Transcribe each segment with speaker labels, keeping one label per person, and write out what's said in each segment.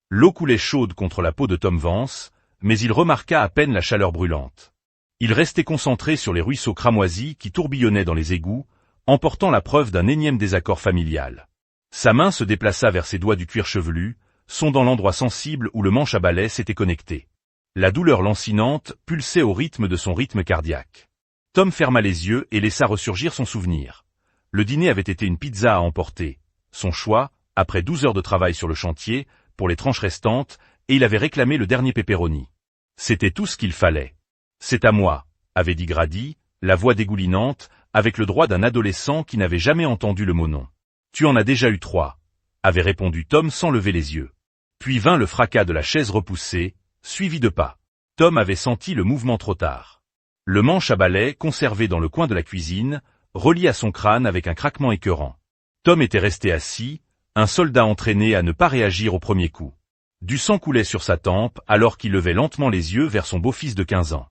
Speaker 1: L'eau coulait chaude contre la peau de Tom Vance, mais il remarqua à peine la chaleur brûlante. Il restait concentré sur les ruisseaux cramoisis qui tourbillonnaient dans les égouts, emportant la preuve d'un énième désaccord familial. Sa main se déplaça vers ses doigts du cuir chevelu, sondant l'endroit sensible où le manche à balai s'était connecté. La douleur lancinante pulsait au rythme de son rythme cardiaque. Tom ferma les yeux et laissa ressurgir son souvenir. Le dîner avait été une pizza à emporter. Son choix, après 12 heures de travail sur le chantier, pour les tranches restantes, et il avait réclamé le dernier pepperoni. C'était tout ce qu'il fallait. C'est à moi, avait dit Grady, la voix dégoulinante, avec le droit d'un adolescent qui n'avait jamais entendu le mot non. Tu en as déjà eu 3, avait répondu Tom sans lever les yeux. Puis vint le fracas de la chaise repoussée, suivi de pas. Tom avait senti le mouvement trop tard. Le manche à balai, conservé dans le coin de la cuisine, relia son crâne avec un craquement écœurant. Tom était resté assis, un soldat entraîné à ne pas réagir au premier coup. Du sang coulait sur sa tempe alors qu'il levait lentement les yeux vers son beau-fils de 15 ans.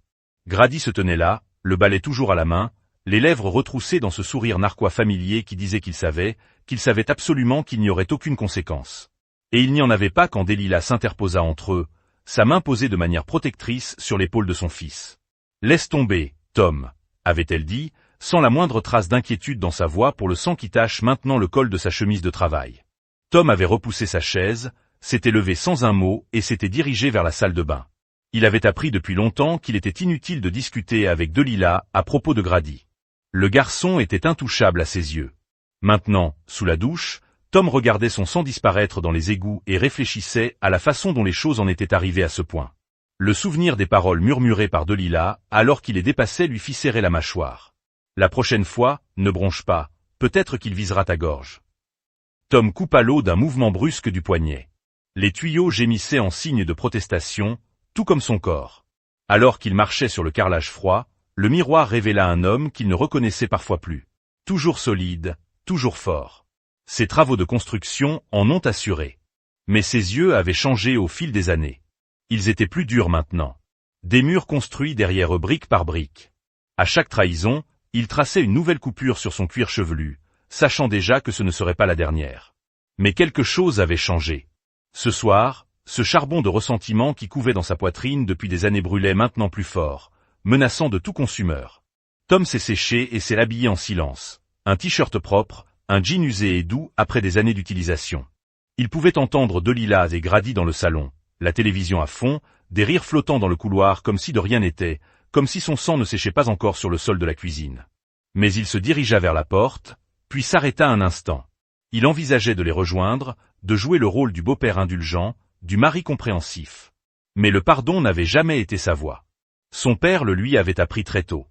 Speaker 1: Grady se tenait là, le balai toujours à la main, les lèvres retroussées dans ce sourire narquois familier qui disait qu'il savait absolument qu'il n'y aurait aucune conséquence. Et il n'y en avait pas quand Delilah s'interposa entre eux, sa main posée de manière protectrice sur l'épaule de son fils. « Laisse tomber, Tom », avait-elle dit, sans la moindre trace d'inquiétude dans sa voix pour le sang qui tache maintenant le col de sa chemise de travail. Tom avait repoussé sa chaise, s'était levé sans un mot et s'était dirigé vers la salle de bain. Il avait appris depuis longtemps qu'il était inutile de discuter avec Delilah à propos de Grady. Le garçon était intouchable à ses yeux. Maintenant, sous la douche, Tom regardait son sang disparaître dans les égouts et réfléchissait à la façon dont les choses en étaient arrivées à ce point. Le souvenir des paroles murmurées par Delilah, alors qu'il les dépassait, lui fit serrer la mâchoire. La prochaine fois, ne bronche pas, peut-être qu'il visera ta gorge. Tom coupa l'eau d'un mouvement brusque du poignet. Les tuyaux gémissaient en signe de protestation, tout comme son corps. Alors qu'il marchait sur le carrelage froid, le miroir révéla un homme qu'il ne reconnaissait parfois plus. Toujours solide, toujours fort. Ses travaux de construction en ont assuré. Mais ses yeux avaient changé au fil des années. Ils étaient plus durs maintenant. Des murs construits derrière eux brique par brique. À chaque trahison, il traçait une nouvelle coupure sur son cuir chevelu, sachant déjà que ce ne serait pas la dernière. Mais quelque chose avait changé. Ce soir, ce charbon de ressentiment qui couvait dans sa poitrine depuis des années brûlait maintenant plus fort, menaçant de tout consumeur. Tom s'est séché et s'est habillé en silence. Un t-shirt propre, un jean usé et doux après des années d'utilisation. Il pouvait entendre Delilah et Grady dans le salon, la télévision à fond, des rires flottant dans le couloir comme si de rien n'était, comme si son sang ne séchait pas encore sur le sol de la cuisine. Mais il se dirigea vers la porte, puis s'arrêta un instant. Il envisageait de les rejoindre, de jouer le rôle du beau-père indulgent, du mari compréhensif. Mais le pardon n'avait jamais été sa voie. Son père le lui avait appris très tôt.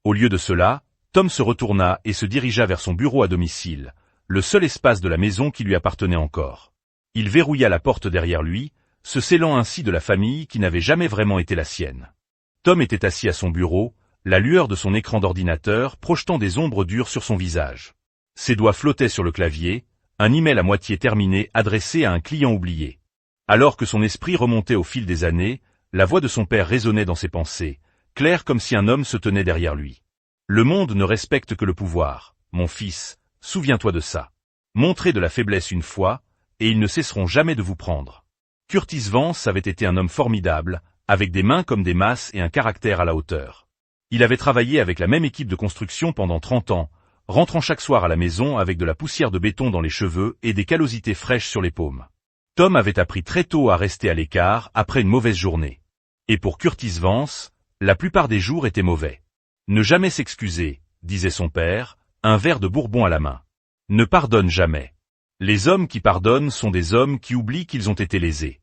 Speaker 1: Au lieu de cela, Tom se retourna et se dirigea vers son bureau à domicile, le seul espace de la maison qui lui appartenait encore. Il verrouilla la porte derrière lui, se scellant ainsi de la famille qui n'avait jamais vraiment été la sienne. Tom était assis à son bureau, la lueur de son écran d'ordinateur projetant des ombres dures sur son visage. Ses doigts flottaient sur le clavier, un email à moitié terminé adressé à un client oublié. Alors que son esprit remontait au fil des années, la voix de son père résonnait dans ses pensées, claire comme si un homme se tenait derrière lui. Le monde ne respecte que le pouvoir, mon fils, souviens-toi de ça. Montrez de la faiblesse une fois, et ils ne cesseront jamais de vous prendre. Curtis Vance avait été un homme formidable, avec des mains comme des masses et un caractère à la hauteur. Il avait travaillé avec la même équipe de construction pendant 30 ans, rentrant chaque soir à la maison avec de la poussière de béton dans les cheveux et des callosités fraîches sur les paumes. Tom avait appris très tôt à rester à l'écart après une mauvaise journée. Et pour Curtis Vance, la plupart des jours étaient mauvais. Ne jamais s'excuser, disait son père, un verre de bourbon à la main. Ne pardonne jamais. Les hommes qui pardonnent sont des hommes qui oublient qu'ils ont été lésés.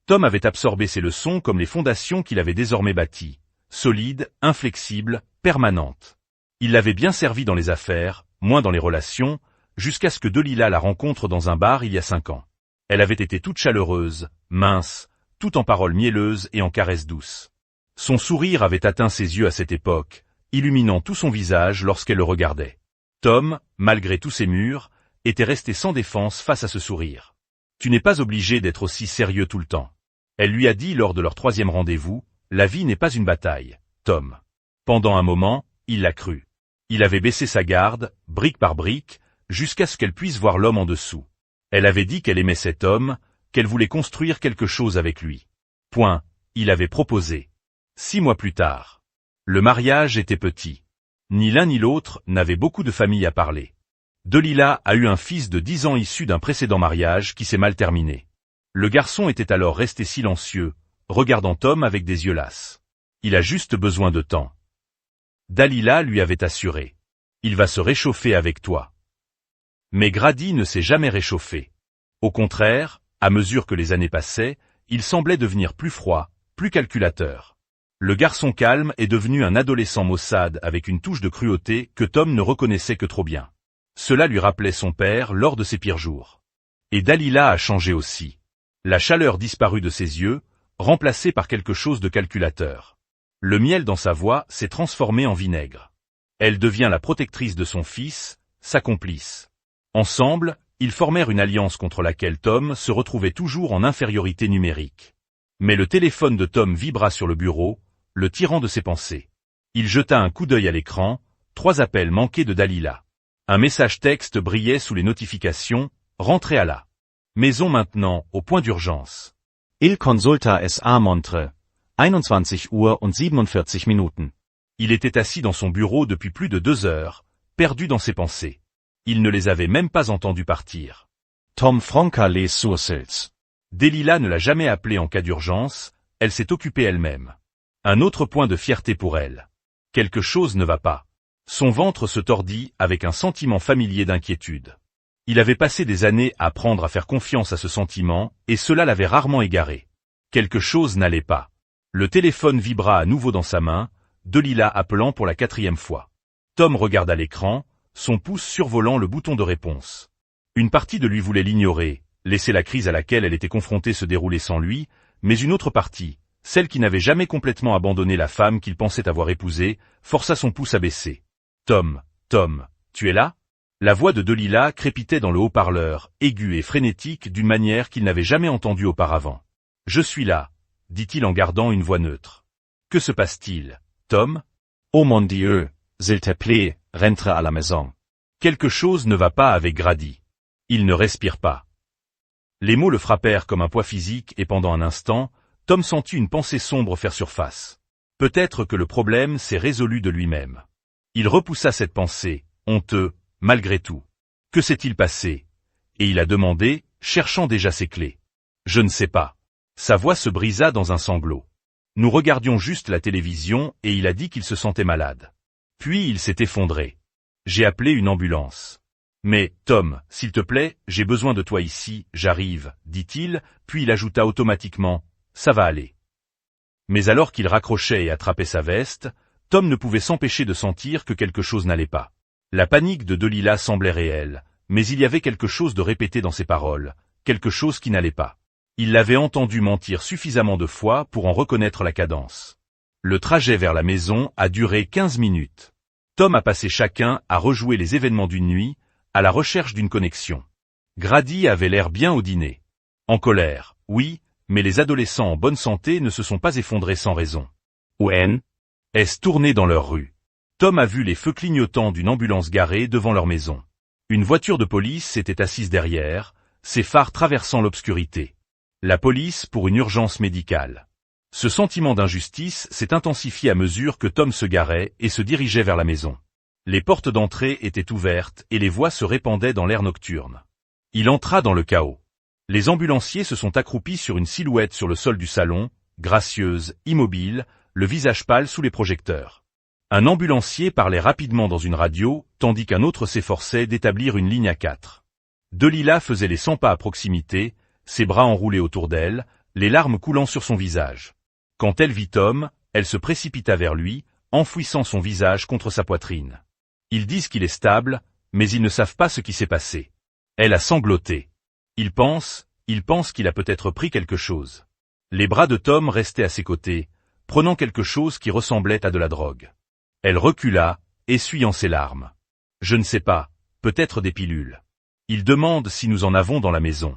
Speaker 1: Tom avait absorbé ces leçons comme les fondations qu'il avait désormais bâties, solides, inflexibles, permanentes. Il l'avait bien servi dans les affaires, moins dans les relations, jusqu'à ce que Delilah la rencontre dans un bar il y a 5 ans. Elle avait été toute chaleureuse, mince, tout en paroles mielleuses et en caresses douces. Son sourire avait atteint ses yeux à cette époque, illuminant tout son visage lorsqu'elle le regardait. Tom, malgré tous ses murs, était resté sans défense face à ce sourire. « Tu n'es pas obligé d'être aussi sérieux tout le temps. » Elle lui a dit lors de leur 3e rendez-vous, « La vie n'est pas une bataille, Tom. » Pendant un moment, il l'a cru. Il avait baissé sa garde, brique par brique, jusqu'à ce qu'elle puisse voir l'homme en dessous. Elle avait dit qu'elle aimait cet homme, qu'elle voulait construire quelque chose avec lui. Point, il avait proposé. 6 mois plus tard. Le mariage était petit. Ni l'un ni l'autre n'avaient beaucoup de famille à parler. Delila a eu un fils de 10 ans issu d'un précédent mariage qui s'est mal terminé. Le garçon était alors resté silencieux, regardant Tom avec des yeux lasses. Il a juste besoin de temps. Dalila lui avait assuré. Il va se réchauffer avec toi. Mais Grady ne s'est jamais réchauffé. Au contraire, à mesure que les années passaient, il semblait devenir plus froid, plus calculateur. Le garçon calme est devenu un adolescent maussade avec une touche de cruauté que Tom ne reconnaissait que trop bien. Cela lui rappelait son père lors de ses pires jours. Et Dalila a changé aussi. La chaleur disparut de ses yeux, remplacée par quelque chose de calculateur. Le miel dans sa voix s'est transformé en vinaigre. Elle devient la protectrice de son fils, sa complice. Ensemble, ils formèrent une alliance contre laquelle Tom se retrouvait toujours en infériorité numérique. Mais le téléphone de Tom vibra sur le bureau, le tirant de ses pensées. Il jeta un coup d'œil à l'écran, 3 appels manqués de Dalila. Un message texte brillait sous les notifications, rentrez à la maison maintenant, au point d'urgence.
Speaker 2: Il consulta es a Montre. 21 Uhr und 47 Minuten.
Speaker 1: Il était assis dans son bureau depuis plus de 2 heures, perdu dans ses pensées. Il ne les avait même pas entendus partir.
Speaker 2: Tom Franka les Sourcils.
Speaker 1: Delila ne l'a jamais appelé en cas d'urgence, elle s'est occupée elle-même. Un autre point de fierté pour elle. Quelque chose ne va pas. Son ventre se tordit avec un sentiment familier d'inquiétude. Il avait passé des années à apprendre à faire confiance à ce sentiment, et cela l'avait rarement égaré. Quelque chose n'allait pas. Le téléphone vibra à nouveau dans sa main, Delila appelant pour la 4e fois. Tom regarda l'écran, son pouce survolant le bouton de réponse. Une partie de lui voulait l'ignorer, laisser la crise à laquelle elle était confrontée se dérouler sans lui, mais une autre partie, celle qui n'avait jamais complètement abandonné la femme qu'il pensait avoir épousée, força son pouce à baisser. Tom, tu es là? La voix de Delila crépitait dans le haut-parleur, aiguë et frénétique d'une manière qu'il n'avait jamais entendue auparavant. Je suis là, dit-il en gardant une voix neutre. Que se passe-t-il, Tom?
Speaker 2: Oh mon Dieu, s'il te plaît, rentre à la maison.
Speaker 1: Quelque chose ne va pas avec Grady. Il ne respire pas. Les mots le frappèrent comme un poids physique et pendant un instant, Tom sentit une pensée sombre faire surface. Peut-être que le problème s'est résolu de lui-même. Il repoussa cette pensée, honteux, malgré tout. Que s'est-il passé? Et il a demandé, cherchant déjà ses clés. Je ne sais pas. Sa voix se brisa dans un sanglot. Nous regardions juste la télévision et il a dit qu'il se sentait malade. Puis il s'est effondré. J'ai appelé une ambulance. Mais, Tom, s'il te plaît, j'ai besoin de toi ici, j'arrive, dit-il, puis il ajouta automatiquement, ça va aller. Mais alors qu'il raccrochait et attrapait sa veste, Tom ne pouvait s'empêcher de sentir que quelque chose n'allait pas. La panique de Delila semblait réelle, mais il y avait quelque chose de répété dans ses paroles, quelque chose qui n'allait pas. Il l'avait entendu mentir suffisamment de fois pour en reconnaître la cadence. Le trajet vers la maison a duré 15 minutes. Tom a passé chacun à rejouer les événements d'une nuit, à la recherche d'une connexion. Grady avait l'air bien au dîner. En colère, oui, mais les adolescents en bonne santé ne se sont pas effondrés sans raison.
Speaker 2: Où
Speaker 1: est-ce tourné dans leur rue? Tom a vu les feux clignotants d'une ambulance garée devant leur maison. Une voiture de police s'était assise derrière, ses phares traversant l'obscurité. La police pour une urgence médicale. Ce sentiment d'injustice s'est intensifié à mesure que Tom se garait et se dirigeait vers la maison. Les portes d'entrée étaient ouvertes et les voix se répandaient dans l'air nocturne. Il entra dans le chaos. Les ambulanciers se sont accroupis sur une silhouette sur le sol du salon, gracieuse, immobile, le visage pâle sous les projecteurs. Un ambulancier parlait rapidement dans une radio, tandis qu'un autre s'efforçait d'établir une ligne à 4. Delila faisait les 100 pas à proximité, ses bras enroulés autour d'elle, les larmes coulant sur son visage. Quand elle vit Tom, elle se précipita vers lui, enfouissant son visage contre sa poitrine. Ils disent qu'il est stable, mais ils ne savent pas ce qui s'est passé. Elle a sangloté. Ils pensent qu'il a peut-être pris quelque chose. Les bras de Tom restaient à ses côtés, prenant quelque chose qui ressemblait à de la drogue. Elle recula, essuyant ses larmes. Je ne sais pas, peut-être des pilules. Il demande si nous en avons dans la maison.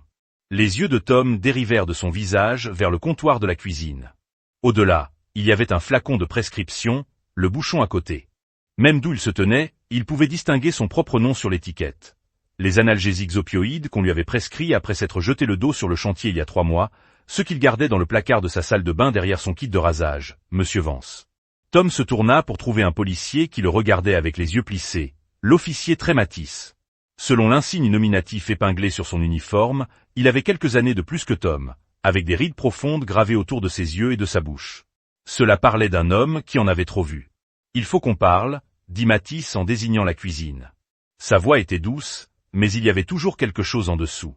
Speaker 1: Les yeux de Tom dérivèrent de son visage vers le comptoir de la cuisine. Au-delà, il y avait un flacon de prescription, le bouchon à côté. Même d'où il se tenait, il pouvait distinguer son propre nom sur l'étiquette. Les analgésiques opioïdes qu'on lui avait prescrits après s'être jeté le dos sur le chantier il y a 3 mois, ceux qu'il gardait dans le placard de sa salle de bain derrière son kit de rasage, Monsieur Vance. Tom se tourna pour trouver un policier qui le regardait avec les yeux plissés, l'officier très Matisse. Selon l'insigne nominatif épinglé sur son uniforme, il avait quelques années de plus que Tom, avec des rides profondes gravées autour de ses yeux et de sa bouche. Cela parlait d'un homme qui en avait trop vu. « Il faut qu'on parle », dit Matisse en désignant la cuisine. Sa voix était douce, mais il y avait toujours quelque chose en dessous.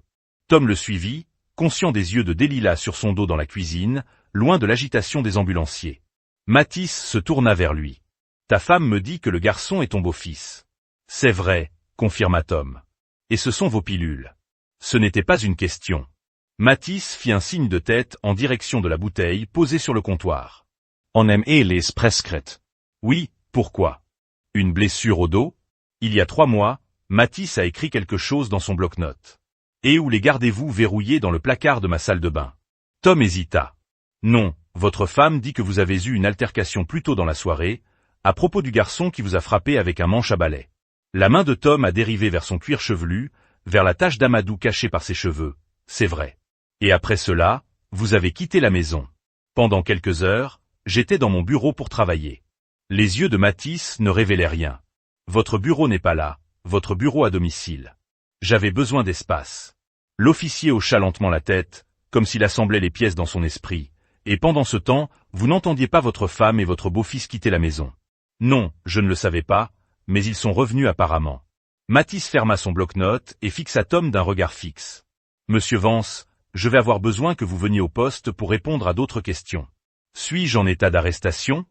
Speaker 1: Tom le suivit, conscient des yeux de Delilah sur son dos dans la cuisine, loin de l'agitation des ambulanciers. Matisse se tourna vers lui. « Ta femme me dit que le garçon est ton beau-fils. »« C'est vrai, » confirma Tom. « Et ce sont vos pilules. » Ce n'était pas une question. Matisse fit un signe de tête en direction de la bouteille posée sur le comptoir.
Speaker 2: « On aime les prescrites. »«
Speaker 1: Oui, pourquoi ? Une blessure au dos ? Il y a 3 mois, Matisse a écrit quelque chose dans son bloc-notes. Et où les gardez-vous verrouillés dans le placard de ma salle de bain ? Tom hésita. Non, votre femme dit que vous avez eu une altercation plus tôt dans la soirée, à propos du garçon qui vous a frappé avec un manche à balai. La main de Tom a dérivé vers son cuir chevelu, vers la tache d'amadou cachée par ses cheveux, c'est vrai. Et après cela, vous avez quitté la maison. Pendant quelques heures, j'étais dans mon bureau pour travailler. Les yeux de Matisse ne révélaient rien. Votre bureau n'est pas là, votre bureau à domicile. J'avais besoin d'espace. L'officier hocha lentement la tête, comme s'il assemblait les pièces dans son esprit, et pendant ce temps, vous n'entendiez pas votre femme et votre beau-fils quitter la maison. Non, je ne le savais pas, mais ils sont revenus apparemment. Matisse ferma son bloc-notes et fixa Tom d'un regard fixe. Monsieur Vance, je vais avoir besoin que vous veniez au poste pour répondre à d'autres questions. Suis-je en état d'arrestation ?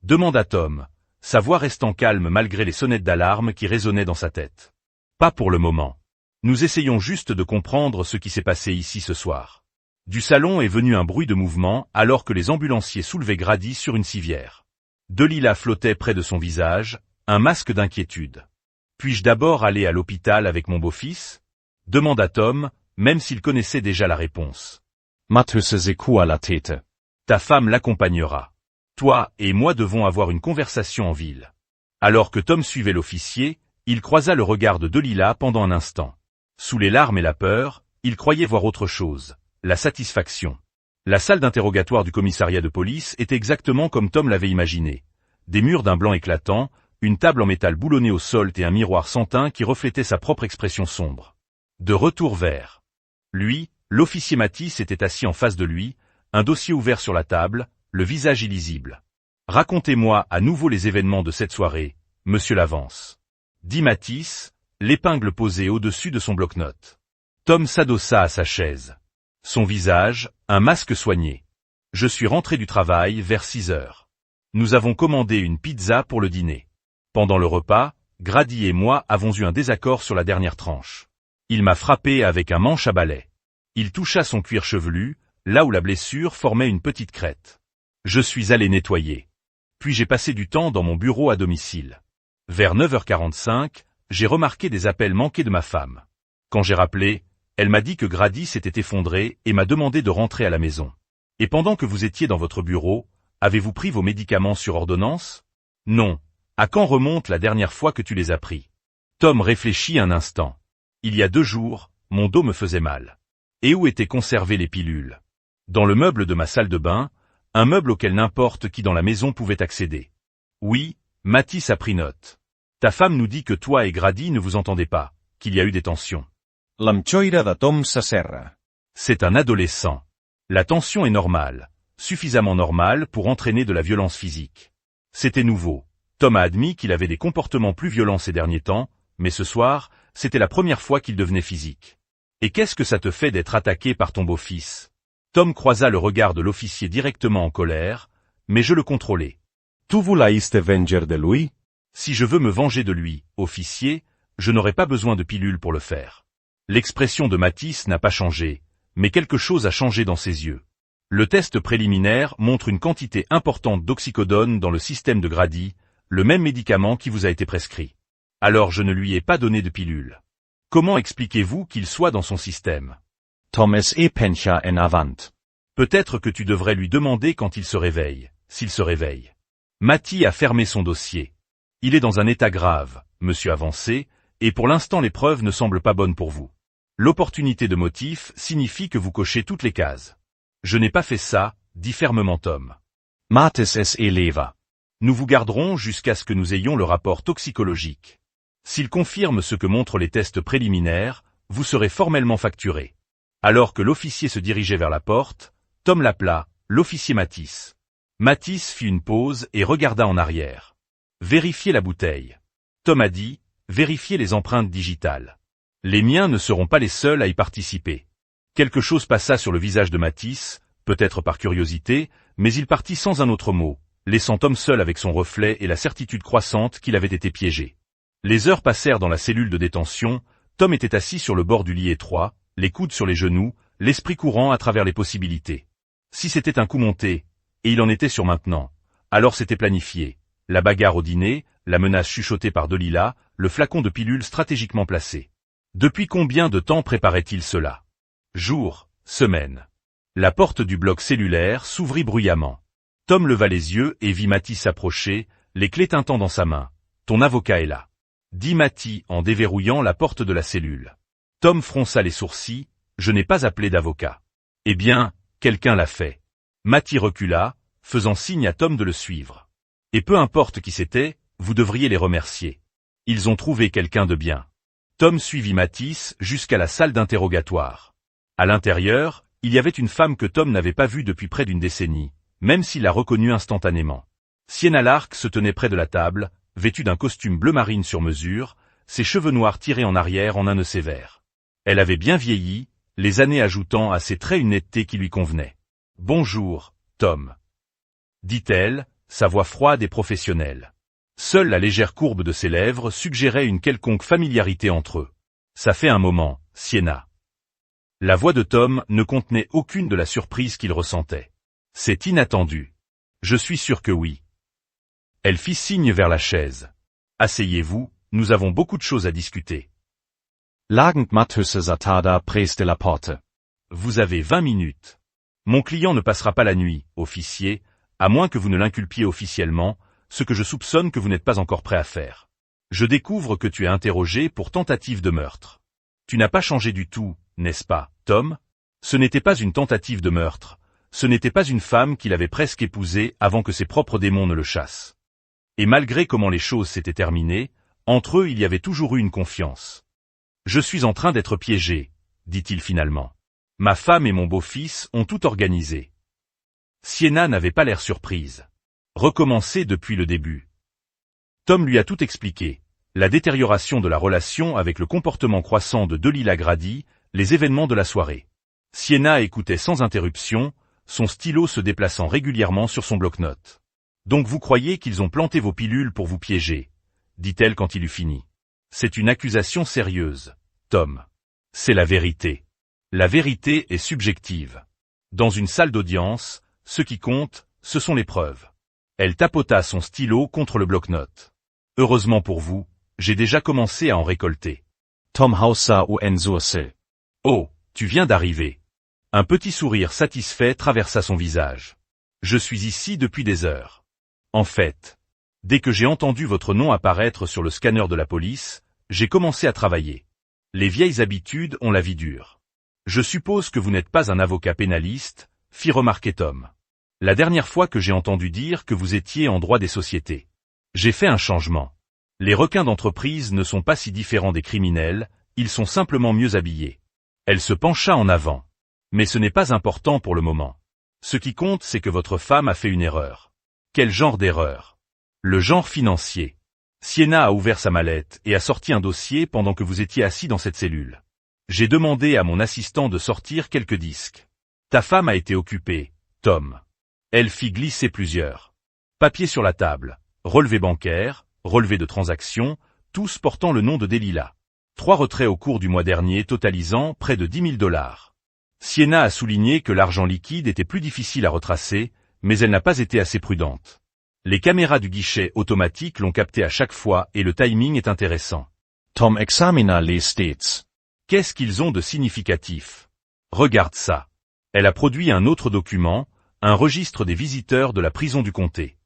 Speaker 1: Demanda Tom, sa voix restant calme malgré les sonnettes d'alarme qui résonnaient dans sa tête. Pas pour le moment. Nous essayons juste de comprendre ce qui s'est passé ici ce soir. Du salon est venu un bruit de mouvement alors que les ambulanciers soulevaient Grady sur une civière. Delilah flottait près de son visage, un masque d'inquiétude. Puis-je d'abord aller à l'hôpital avec mon beau-fils ? Demanda Tom, même s'il connaissait déjà la réponse.
Speaker 2: Mathüsse coup à la tête.
Speaker 1: Ta femme l'accompagnera. Toi et moi devons avoir une conversation en ville. Alors que Tom suivait l'officier, il croisa le regard de Delilah pendant un instant. Sous les larmes et la peur, il croyait voir autre chose, la satisfaction. La salle d'interrogatoire du commissariat de police était exactement comme Tom l'avait imaginé. Des murs d'un blanc éclatant, une table en métal boulonnée au sol et un miroir sans teint qui reflétait sa propre expression sombre. De retour vers lui, l'officier Matisse était assis en face de lui, un dossier ouvert sur la table, le visage illisible. Racontez-moi à nouveau les événements de cette soirée, monsieur Lavance. Dit Matisse, l'épingle posée au-dessus de son bloc-notes. Tom s'adossa à sa chaise. Son visage, un masque soigné. Je suis rentré du travail vers 6 heures. Nous avons commandé une pizza pour le dîner. Pendant le repas, Grady et moi avons eu un désaccord sur la dernière tranche. Il m'a frappé avec un manche à balai. Il toucha son cuir chevelu, là où la blessure formait une petite crête. Je suis allé nettoyer. Puis j'ai passé du temps dans mon bureau à domicile. Vers 9h45, j'ai remarqué des appels manqués de ma femme. Quand j'ai rappelé, elle m'a dit que Grady s'était effondré et m'a demandé de rentrer à la maison. Et pendant que vous étiez dans votre bureau, avez-vous pris vos médicaments sur ordonnance ? Non. À quand remonte la dernière fois que tu les as pris ? Tom réfléchit un instant. Il y a 2 jours, mon dos me faisait mal. Et où étaient conservées les pilules ? Dans le meuble de ma salle de bain, un meuble auquel n'importe qui dans la maison pouvait accéder. Oui, Matisse a pris note. Ta femme nous dit que toi et Grady ne vous entendez pas, qu'il y a eu des tensions.
Speaker 2: L'amchoira de Tom s'asserra.
Speaker 1: C'est un adolescent. La tension est normale, suffisamment normale pour entraîner de la violence physique. C'était nouveau. Tom a admis qu'il avait des comportements plus violents ces derniers temps, mais ce soir, c'était la première fois qu'il devenait physique. Et qu'est-ce que ça te fait d'être attaqué par ton beau-fils ? Tom croisa le regard de l'officier directement en colère, mais je le contrôlais.
Speaker 2: Tu voulais te venger de lui ?
Speaker 1: Si je veux me venger de lui, officier, je n'aurai pas besoin de pilules pour le faire. L'expression de Matisse n'a pas changé, mais quelque chose a changé dans ses yeux. Le test préliminaire montre une quantité importante d'oxycodone dans le système de Grady, le même médicament qui vous a été prescrit. Alors je ne lui ai pas donné de pilule. Comment expliquez-vous qu'il soit dans son système ?
Speaker 2: Thomas et pencha en avant.
Speaker 1: Peut-être que tu devrais lui demander quand il se réveille, s'il se réveille. Matty a fermé son dossier. Il est dans un état grave, monsieur Avancé, Et pour l'instant les preuves ne semblent pas bonnes pour vous. L'opportunité de motif signifie que vous cochez toutes les cases. Je n'ai pas fait ça, dit fermement Tom.
Speaker 2: Matis es eleva.
Speaker 1: Nous vous garderons jusqu'à ce que nous ayons le rapport toxicologique. S'il confirme ce que montrent les tests préliminaires, vous serez formellement facturé. Alors que l'officier se dirigeait vers la porte, Tom l'appela, l'officier Matisse. Matisse fit une pause et regarda en arrière. Vérifiez la bouteille. Tom a dit, vérifiez les empreintes digitales. Les miens ne seront pas les seuls à y participer. Quelque chose passa sur le visage de Matisse, peut-être par curiosité, mais il partit sans un autre mot, laissant Tom seul avec son reflet et la certitude croissante qu'il avait été piégé. Les heures passèrent dans la cellule de détention, Tom était assis sur le bord du lit étroit, les coudes sur les genoux, l'esprit courant à travers les possibilités. Si c'était un coup monté, et il en était sûr maintenant, alors c'était planifié. La bagarre au dîner, la menace chuchotée par Delilah, le flacon de pilules stratégiquement placé. Depuis combien de temps préparait-il cela? Jours, semaines. La porte du bloc cellulaire s'ouvrit bruyamment. Tom leva les yeux et vit Matisse s'approcher, les clés tintant dans sa main. Ton avocat est là. Dit Matty en déverrouillant la porte de la cellule. Tom fronça les sourcils, je n'ai pas appelé d'avocat. Eh bien, quelqu'un l'a fait. Matty recula, faisant signe à Tom de le suivre. Et peu importe qui c'était, vous devriez les remercier. Ils ont trouvé quelqu'un de bien. Tom suivit Matisse jusqu'à la salle d'interrogatoire. À l'intérieur, il y avait une femme que Tom n'avait pas vue depuis près d'une décennie, même s'il la reconnut instantanément. Sienna Lark se tenait près de la table, vêtue d'un costume bleu marine sur mesure, ses cheveux noirs tirés en arrière en un nœud sévère. Elle avait bien vieilli, les années ajoutant à ses traits une netteté qui lui convenait. « Bonjour, Tom. » dit-elle, sa voix froide et professionnelle. Seule la légère courbe de ses lèvres suggérait une quelconque familiarité entre eux. « Ça fait un moment, Sienna. » La voix de Tom ne contenait aucune de la surprise qu'il ressentait. « C'est inattendu. Je suis sûr que oui. » Elle fit signe vers la chaise. « Asseyez-vous, nous avons beaucoup de choses à discuter. »
Speaker 2: Lagend Matthüsse Satada preste la porte.
Speaker 1: Vous avez 20 minutes. Mon client ne passera pas la nuit, officier, à moins que vous ne l'inculpiez officiellement, ce que je soupçonne que vous n'êtes pas encore prêt à faire. Je découvre que tu es interrogé pour tentative de meurtre. Tu n'as pas changé du tout, n'est-ce pas, Tom? Ce n'était pas une tentative de meurtre, ce n'était pas une femme qu'il avait presque épousée avant que ses propres démons ne le chassent. Et malgré comment les choses s'étaient terminées, entre eux il y avait toujours eu une confiance. Je suis en train d'être piégé, dit-il finalement. Ma femme et mon beau-fils ont tout organisé. Sienna n'avait pas l'air surprise. Recommencer depuis le début. Tom lui a tout expliqué, la détérioration de la relation avec le comportement croissant de Delilah Grady, les événements de la soirée. Sienna écoutait sans interruption, son stylo se déplaçant régulièrement sur son bloc-notes. Donc vous croyez qu'ils ont planté vos pilules pour vous piéger, dit-elle quand il eut fini. C'est une accusation sérieuse, Tom. C'est la vérité. La vérité est subjective. Dans une salle d'audience, ce qui compte, ce sont les preuves. Elle tapota son stylo contre le bloc-notes. Heureusement pour vous, j'ai déjà commencé à en récolter.
Speaker 2: Tom haussa ou en sourcil.
Speaker 1: Oh, tu viens d'arriver. Un petit sourire satisfait traversa son visage. Je suis ici depuis des heures. En fait, dès que j'ai entendu votre nom apparaître sur le scanner de la police, j'ai commencé à travailler. Les vieilles habitudes ont la vie dure. Je suppose que vous n'êtes pas un avocat pénaliste, fit remarquer Tom. La dernière fois que j'ai entendu dire que vous étiez en droit des sociétés. J'ai fait un changement. Les requins d'entreprise ne sont pas si différents des criminels, ils sont simplement mieux habillés. Elle se pencha en avant. Mais ce n'est pas important pour le moment. Ce qui compte, c'est que votre femme a fait une erreur. Quel genre d'erreur? Le genre financier. Sienna a ouvert sa mallette et a sorti un dossier pendant que vous étiez assis dans cette cellule. J'ai demandé à mon assistant de sortir quelques disques. Ta femme a été occupée, Tom. Elle fit glisser plusieurs papiers sur la table, relevés bancaires, relevés de transactions, tous portant le nom de Delilah. 3 retraits au cours du mois dernier totalisant près de 10 000 $. Sienna a souligné que l'argent liquide était plus difficile à retracer, mais elle n'a pas été assez prudente. Les caméras du guichet automatique l'ont capté à chaque fois et le timing est intéressant.
Speaker 2: Tom examina les stets.
Speaker 1: Qu'est-ce qu'ils ont de significatif? Regarde ça. Elle a produit un autre document, un registre des visiteurs de la prison du comté.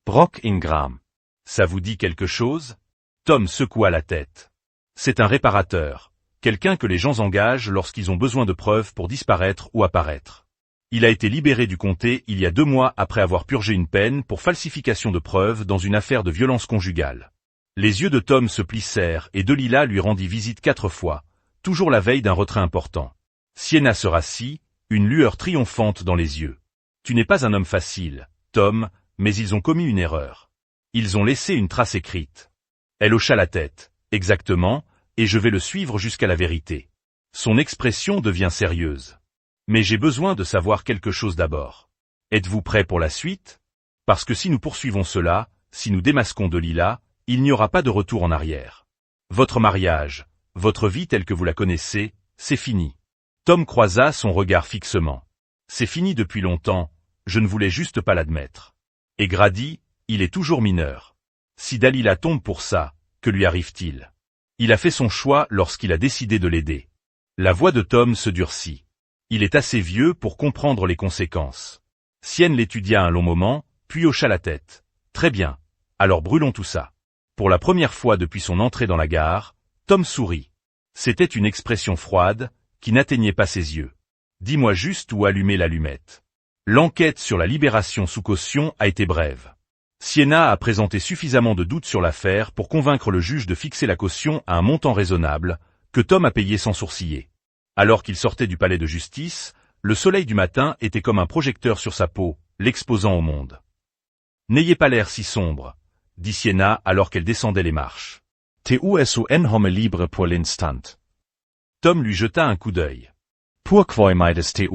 Speaker 2: Brock Ingram.
Speaker 1: Ça vous dit quelque chose? Tom secoua la tête. C'est un réparateur, quelqu'un que les gens engagent lorsqu'ils ont besoin de preuves pour disparaître ou apparaître. Il a été libéré du comté il y a 2 mois après avoir purgé une peine pour falsification de preuves dans une affaire de violence conjugale. Les yeux de Tom se plissèrent et Delilah lui rendit visite 4 fois, toujours la veille d'un retrait important. Sienna se rassit, une lueur triomphante dans les yeux. Tu n'es pas un homme facile, Tom, mais ils ont commis une erreur. Ils ont laissé une trace écrite. Elle hocha la tête, exactement, et je vais le suivre jusqu'à la vérité. Son expression devient sérieuse. Mais j'ai besoin de savoir quelque chose d'abord. Êtes-vous prêt pour la suite? Parce que si nous poursuivons cela, si nous démasquons Delilah, il n'y aura pas de retour en arrière. Votre mariage, votre vie telle que vous la connaissez, c'est fini. Tom croisa son regard fixement. C'est fini depuis longtemps, je ne voulais juste pas l'admettre. Et Grady, il est toujours mineur. Si Delilah tombe pour ça, que lui arrive-t-il? Il a fait son choix lorsqu'il a décidé de l'aider. La voix de Tom se durcit. Il est assez vieux pour comprendre les conséquences. Sienne l'étudia un long moment, puis hocha la tête. Très bien, alors brûlons tout ça. Pour la première fois depuis son entrée dans la gare, Tom sourit. C'était une expression froide, qui n'atteignait pas ses yeux. Dis-moi juste où allumer l'allumette. L'enquête sur la libération sous caution a été brève. Sienna a présenté suffisamment de doutes sur l'affaire pour convaincre le juge de fixer la caution à un montant raisonnable, que Tom a payé sans sourciller. Alors qu'il sortait du palais de justice, le soleil du matin était comme un projecteur sur sa peau, l'exposant au monde. « N'ayez pas l'air si sombre », dit Sienna alors qu'elle descendait les marches.
Speaker 2: « TUSUN libre pour l'instant. »
Speaker 1: Tom lui jeta un coup d'œil.
Speaker 2: « Pourquoi m'aides TU,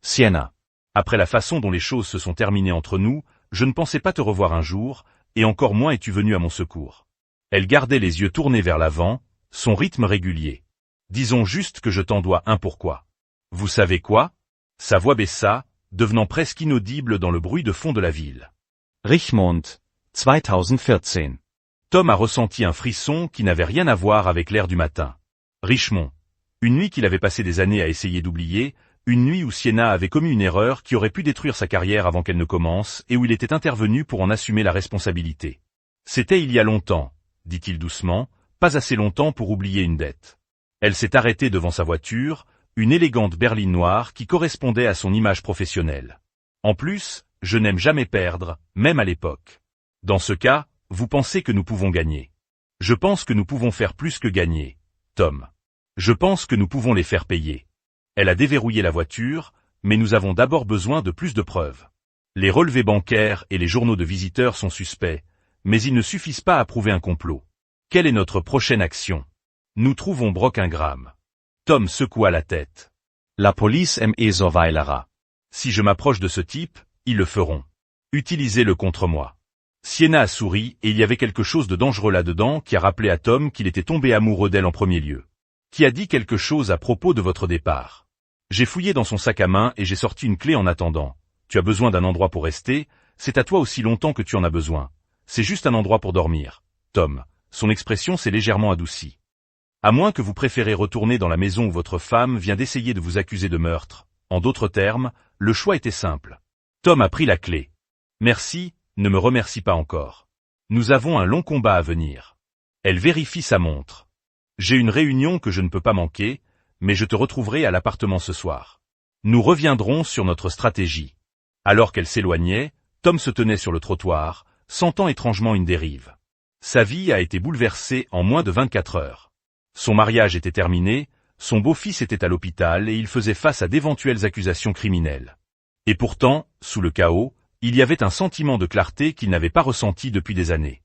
Speaker 2: Sienna ?»
Speaker 1: Après la façon dont les choses se sont terminées entre nous, je ne pensais pas te revoir un jour, et encore moins es-tu venu à mon secours. Elle gardait les yeux tournés vers l'avant, son rythme régulier. Disons juste que je t'en dois un pourquoi. Vous savez quoi? Sa voix baissa, devenant presque inaudible dans le bruit de fond de la ville.
Speaker 2: Richmond, 2014.
Speaker 1: Tom a ressenti un frisson qui n'avait rien à voir avec l'air du matin. Richmond. Une nuit qu'il avait passé des années à essayer d'oublier, une nuit où Sienna avait commis une erreur qui aurait pu détruire sa carrière avant qu'elle ne commence et où il était intervenu pour en assumer la responsabilité. C'était il y a longtemps, dit-il doucement, pas assez longtemps pour oublier une dette. Elle s'est arrêtée devant sa voiture, une élégante berline noire qui correspondait à son image professionnelle. En plus, je n'aime jamais perdre, même à l'époque. Dans ce cas, vous pensez que nous pouvons gagner. Je pense que nous pouvons faire plus que gagner, Tom. Je pense que nous pouvons les faire payer. Elle a déverrouillé la voiture, mais nous avons d'abord besoin de plus de preuves. Les relevés bancaires et les journaux de visiteurs sont suspects, mais ils ne suffisent pas à prouver un complot. Quelle est notre prochaine action? Nous trouvons Brock Ingram. Tom secoua la tête.
Speaker 2: La police surveillera.
Speaker 1: Si je m'approche de ce type, ils le feront. Utilisez-le contre moi. Sienna a souri et il y avait quelque chose de dangereux là-dedans qui a rappelé à Tom qu'il était tombé amoureux d'elle en premier lieu. Qui a dit quelque chose à propos de votre départ? J'ai fouillé dans son sac à main et j'ai sorti une clé en attendant. Tu as besoin d'un endroit pour rester, c'est à toi aussi longtemps que tu en as besoin. C'est juste un endroit pour dormir. Tom, son expression s'est légèrement adoucie. À moins que vous préférez retourner dans la maison où votre femme vient d'essayer de vous accuser de meurtre. En d'autres termes, le choix était simple. Tom a pris la clé. Merci, ne me remercie pas encore. Nous avons un long combat à venir. Elle vérifie sa montre. J'ai une réunion que je ne peux pas manquer, mais je te retrouverai à l'appartement ce soir. Nous reviendrons sur notre stratégie. Alors qu'elle s'éloignait, Tom se tenait sur le trottoir, sentant étrangement une dérive. Sa vie a été bouleversée en moins de 24 heures. Son mariage était terminé, son beau-fils était à l'hôpital et il faisait face à d'éventuelles accusations criminelles. Et pourtant, sous le chaos, il y avait un sentiment de clarté qu'il n'avait pas ressenti depuis des années.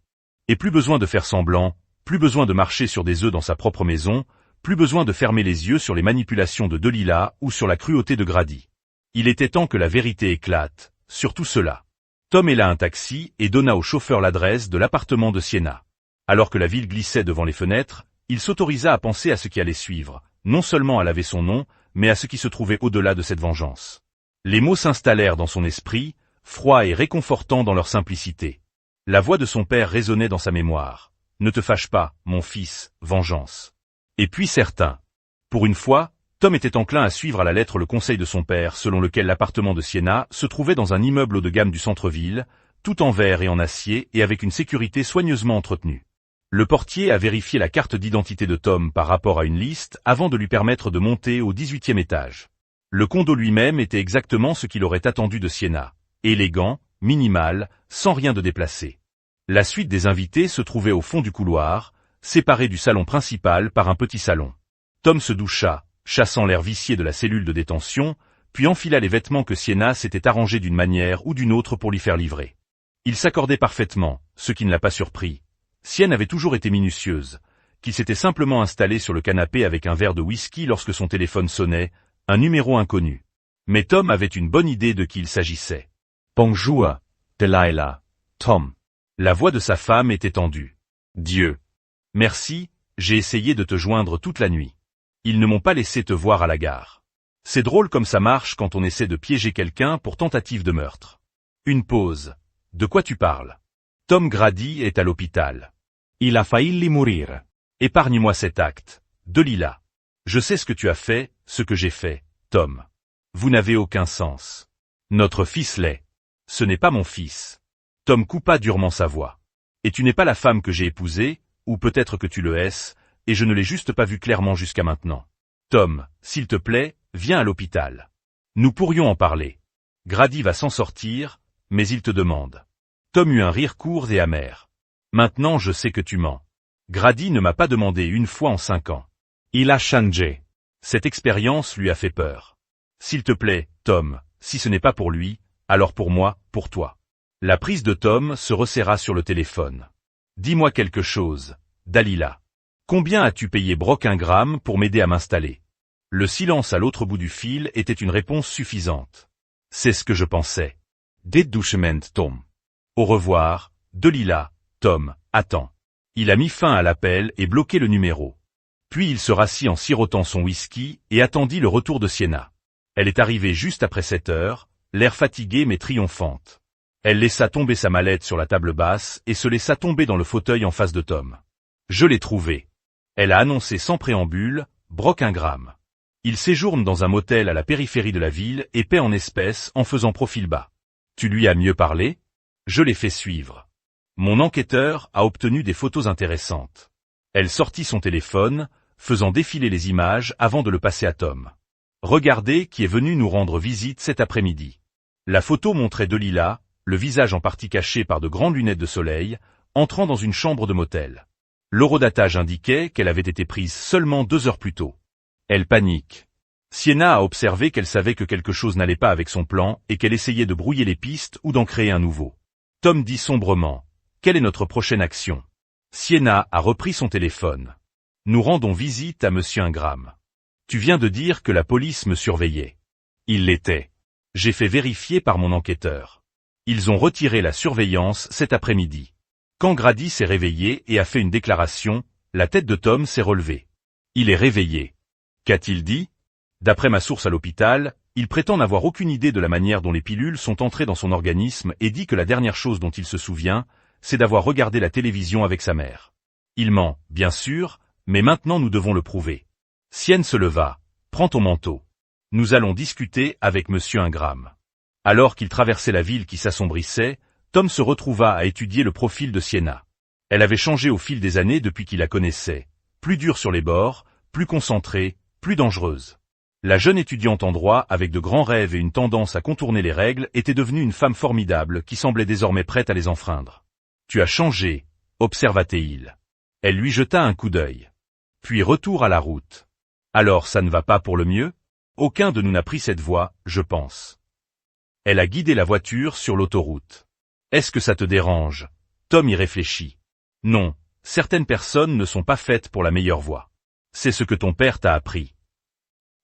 Speaker 1: Et plus besoin de faire semblant, plus besoin de marcher sur des œufs dans sa propre maison, plus besoin de fermer les yeux sur les manipulations de Delilah ou sur la cruauté de Grady. Il était temps que la vérité éclate, sur tout cela. Tom héla un taxi et donna au chauffeur l'adresse de l'appartement de Sienna. Alors que la ville glissait devant les fenêtres, il s'autorisa à penser à ce qui allait suivre, non seulement à laver son nom, mais à ce qui se trouvait au-delà de cette vengeance. Les mots s'installèrent dans son esprit, froids et réconfortants dans leur simplicité. La voix de son père résonnait dans sa mémoire. « Ne te fâche pas, mon fils, vengeance. » Et puis certain. Pour une fois, Tom était enclin à suivre à la lettre le conseil de son père selon lequel l'appartement de Sienna se trouvait dans un immeuble haut de gamme du centre-ville, tout en verre et en acier et avec une sécurité soigneusement entretenue. Le portier a vérifié la carte d'identité de Tom par rapport à une liste avant de lui permettre de monter au 18e étage. Le condo lui-même était exactement ce qu'il aurait attendu de Sienna. Élégant, minimal, sans rien de déplacé. La suite des invités se trouvait au fond du couloir, séparée du salon principal par un petit salon. Tom se doucha, chassant l'air vicié de la cellule de détention, puis enfila les vêtements que Sienna s'était arrangés d'une manière ou d'une autre pour lui faire livrer. Il s'accordait parfaitement, ce qui ne l'a pas surpris. Sienne avait toujours été minutieuse, qu'il s'était simplement installé sur le canapé avec un verre de whisky lorsque son téléphone sonnait, un numéro inconnu. Mais Tom avait une bonne idée de qui il s'agissait.
Speaker 2: Bonjour, Delilah. Tom.
Speaker 1: La voix de sa femme était tendue. Dieu. Merci, j'ai essayé de te joindre toute la nuit. Ils ne m'ont pas laissé te voir à la gare. C'est drôle comme ça marche quand on essaie de piéger quelqu'un pour tentative de meurtre. Une pause. De quoi tu parles? Tom Grady est à l'hôpital.
Speaker 2: Il a failli mourir.
Speaker 1: Épargne-moi cet acte, Delilah. Je sais ce que tu as fait, ce que j'ai fait, Tom. Vous n'avez aucun sens. Notre fils l'est. Ce n'est pas mon fils. Tom coupa durement sa voix. Et tu n'es pas la femme que j'ai épousée, ou peut-être que tu le es, et je ne l'ai juste pas vu clairement jusqu'à maintenant. Tom, s'il te plaît, viens à l'hôpital. Nous pourrions en parler. Grady va s'en sortir, mais il te demande. Tom eut un rire court et amer. Maintenant je sais que tu mens. Grady ne m'a pas demandé une fois en 5 ans.
Speaker 2: Il a changé.
Speaker 1: Cette expérience lui a fait peur. S'il te plaît, Tom, si ce n'est pas pour lui, alors pour moi, pour toi. La prise de Tom se resserra sur le téléphone. Dis-moi quelque chose, Delilah. Combien as-tu payé Brock Ingram pour m'aider à m'installer? Le silence à l'autre bout du fil était une réponse suffisante. C'est ce que je pensais.
Speaker 2: Dit doucement Tom.
Speaker 1: Au revoir, Delilah, Tom, attends. Il a mis fin à l'appel et bloqué le numéro. Puis il se rassit en sirotant son whisky et attendit le retour de Sienna. Elle est arrivée juste après 7 heures, l'air fatigué mais triomphante. Elle laissa tomber sa mallette sur la table basse et se laissa tomber dans le fauteuil en face de Tom. Je l'ai trouvé. Elle a annoncé sans préambule, Brock Ingram. Il séjourne dans un motel à la périphérie de la ville et paie en espèces en faisant profil bas. Tu lui as mieux parlé? Je l'ai fait suivre. Mon enquêteur a obtenu des photos intéressantes. Elle sortit son téléphone, faisant défiler les images avant de le passer à Tom. Regardez qui est venu nous rendre visite cet après-midi. La photo montrait Delilah, le visage en partie caché par de grandes lunettes de soleil, entrant dans une chambre de motel. L'horodatage indiquait qu'elle avait été prise seulement 2 heures plus tôt. Elle panique. Sienna a observé qu'elle savait que quelque chose n'allait pas avec son plan et qu'elle essayait de brouiller les pistes ou d'en créer un nouveau. Tom dit sombrement. Quelle est notre prochaine action? Sienna a repris son téléphone. Nous rendons visite à Monsieur Ingram. Tu viens de dire que la police me surveillait. Il l'était. J'ai fait vérifier par mon enquêteur. Ils ont retiré la surveillance cet après-midi. Quand Grady s'est réveillé et a fait une déclaration, la tête de Tom s'est relevée. Il est réveillé. Qu'a-t-il dit? D'après ma source à l'hôpital, il prétend n'avoir aucune idée de la manière dont les pilules sont entrées dans son organisme et dit que la dernière chose dont il se souvient, c'est d'avoir regardé la télévision avec sa mère. Il ment, bien sûr, mais maintenant nous devons le prouver. Sienne se leva. Prends ton manteau. Nous allons discuter avec Monsieur Ingram. Alors qu'il traversait la ville qui s'assombrissait, Tom se retrouva à étudier le profil de Sienna. Elle avait changé au fil des années depuis qu'il la connaissait. Plus dure sur les bords, plus concentrée, plus dangereuse. La jeune étudiante en droit, avec de grands rêves et une tendance à contourner les règles, était devenue une femme formidable qui semblait désormais prête à les enfreindre. Tu as changé, observa-t-il. Elle lui jeta un coup d'œil. Puis retour à la route. Alors ça ne va pas pour le mieux? Aucun de nous n'a pris cette voie, je pense. Elle a guidé la voiture sur l'autoroute. Est-ce que ça te dérange? Tom y réfléchit. Non, certaines personnes ne sont pas faites pour la meilleure voie. C'est ce que ton père t'a appris.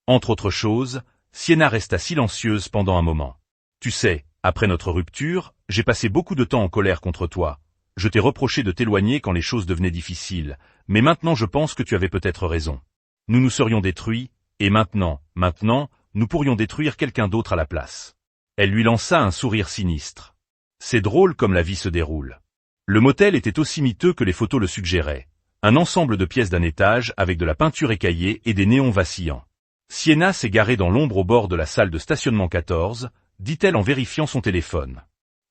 Speaker 1: Entre autres choses, Sienna resta silencieuse pendant un moment. Tu sais, après notre rupture, j'ai passé beaucoup de temps en colère contre toi. Je t'ai reproché de t'éloigner quand les choses devenaient difficiles, mais maintenant je pense que tu avais peut-être raison. Nous nous serions détruits, et maintenant, nous pourrions détruire quelqu'un d'autre à la place. Elle lui lança un sourire sinistre. C'est drôle comme la vie se déroule. Le motel était aussi miteux que les photos le suggéraient. Un ensemble de pièces d'un étage avec de la peinture écaillée et des néons vacillants. Sienna s'est garée dans l'ombre au bord de la salle de stationnement 14, dit-elle en vérifiant son téléphone.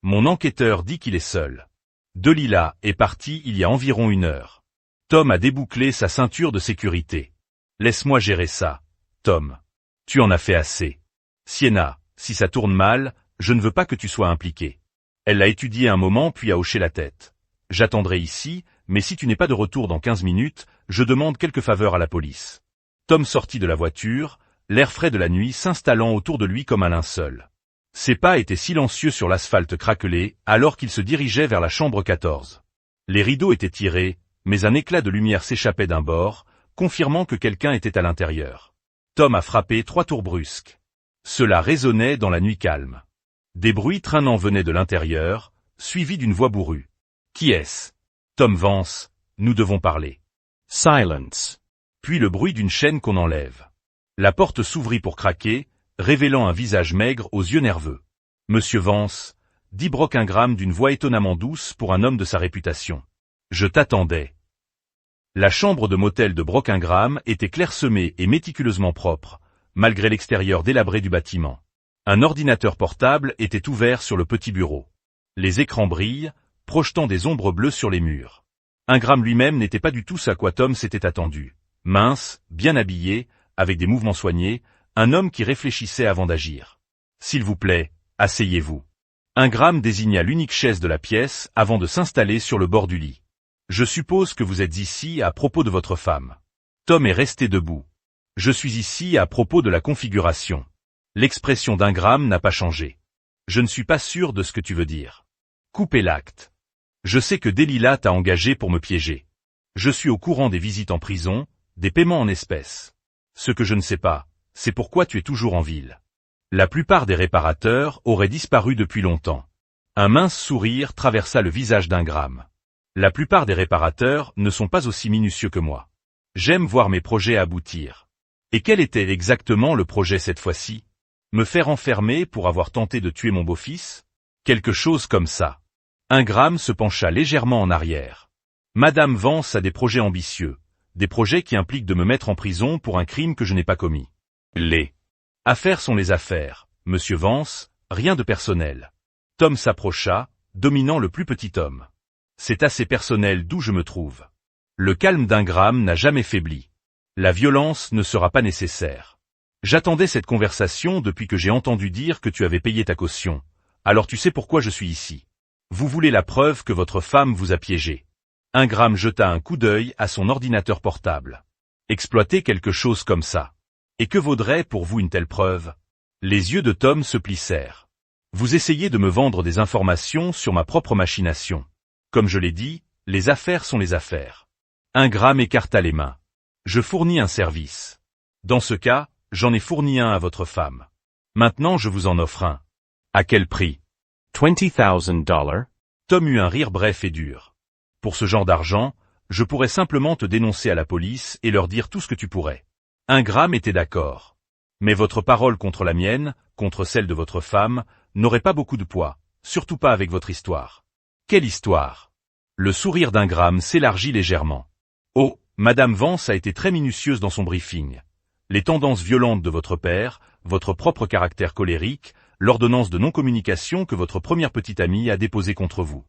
Speaker 1: Mon enquêteur dit qu'il est seul. Delilah est partie il y a environ 1 heure. Tom a débouclé sa ceinture de sécurité. Laisse-moi gérer ça, Tom. Tu en as fait assez. Sienna, si ça tourne mal, je ne veux pas que tu sois impliqué. Elle l'a étudié un moment puis a hoché la tête. J'attendrai ici, mais si tu n'es pas de retour dans 15 minutes, je demande quelques faveurs à la police. Tom sortit de la voiture, l'air frais de la nuit s'installant autour de lui comme un linceul. Ses pas étaient silencieux sur l'asphalte craquelé, alors qu'il se dirigeait vers la chambre 14. Les rideaux étaient tirés, mais un éclat de lumière s'échappait d'un bord, confirmant que quelqu'un était à l'intérieur. Tom a frappé 3 tours brusques. Cela résonnait dans la nuit calme. Des bruits traînants venaient de l'intérieur, suivis d'une voix bourrue. Qui est-ce? Tom Vance, nous devons parler.
Speaker 2: Silence.
Speaker 1: Puis le bruit d'une chaîne qu'on enlève. La porte s'ouvrit pour craquer, révélant un visage maigre aux yeux nerveux. Monsieur Vance, dit Brock Ingram d'une voix étonnamment douce pour un homme de sa réputation. Je t'attendais. La chambre de motel de Brock Ingram était clairsemée et méticuleusement propre, malgré l'extérieur délabré du bâtiment. Un ordinateur portable était ouvert sur le petit bureau. Les écrans brillent, projetant des ombres bleues sur les murs. Ingram lui-même n'était pas du tout ce à quoi Tom s'était attendu. Mince, bien habillé, avec des mouvements soignés, un homme qui réfléchissait avant d'agir. S'il vous plaît, asseyez-vous. Ingram désigna l'unique chaise de la pièce avant de s'installer sur le bord du lit. Je suppose que vous êtes ici à propos de votre femme. Tom est resté debout. Je suis ici à propos de la configuration. L'expression d'Ingram n'a pas changé. Je ne suis pas sûr de ce que tu veux dire. Coupez l'acte. Je sais que Delilah t'a engagé pour me piéger. Je suis au courant des visites en prison, des paiements en espèces. Ce que je ne sais pas, c'est pourquoi tu es toujours en ville. La plupart des réparateurs auraient disparu depuis longtemps. Un mince sourire traversa le visage d'Ingram. La plupart des réparateurs ne sont pas aussi minutieux que moi. J'aime voir mes projets aboutir. Et quel était exactement le projet cette fois-ci? Me faire enfermer pour avoir tenté de tuer mon beau-fils? Quelque chose comme ça. Ingram se pencha légèrement en arrière. Madame Vance a des projets ambitieux, des projets qui impliquent de me mettre en prison pour un crime que je n'ai pas commis. Les affaires sont les affaires, monsieur Vance, rien de personnel. Tom s'approcha, dominant le plus petit homme. C'est assez personnel d'où je me trouve. Le calme d'Ingram n'a jamais faibli. La violence ne sera pas nécessaire. J'attendais cette conversation depuis que j'ai entendu dire que tu avais payé ta caution. Alors tu sais pourquoi je suis ici. Vous voulez la preuve que votre femme vous a piégé. Ingram jeta un coup d'œil à son ordinateur portable. Exploiter quelque chose comme ça. Et que vaudrait pour vous une telle preuve? Les yeux de Tom se plissèrent. Vous essayez de me vendre des informations sur ma propre machination. Comme je l'ai dit, les affaires sont les affaires. Ingram écarta les mains. Je fournis un service. Dans ce cas, j'en ai fourni un à votre femme. Maintenant je vous en offre un. À quel prix?
Speaker 2: $20,000.
Speaker 1: Tom eut un rire bref et dur. Pour ce genre d'argent, je pourrais simplement te dénoncer à la police et leur dire tout ce que tu pourrais. Ingram était d'accord. Mais votre parole contre la mienne, contre celle de votre femme, n'aurait pas beaucoup de poids, surtout pas avec votre histoire. Quelle histoire? Le sourire d'Ingram s'élargit légèrement. Oh, Madame Vance a été très minutieuse dans son briefing. Les tendances violentes de votre père, votre propre caractère colérique, l'ordonnance de non-communication que votre première petite amie a déposée contre vous.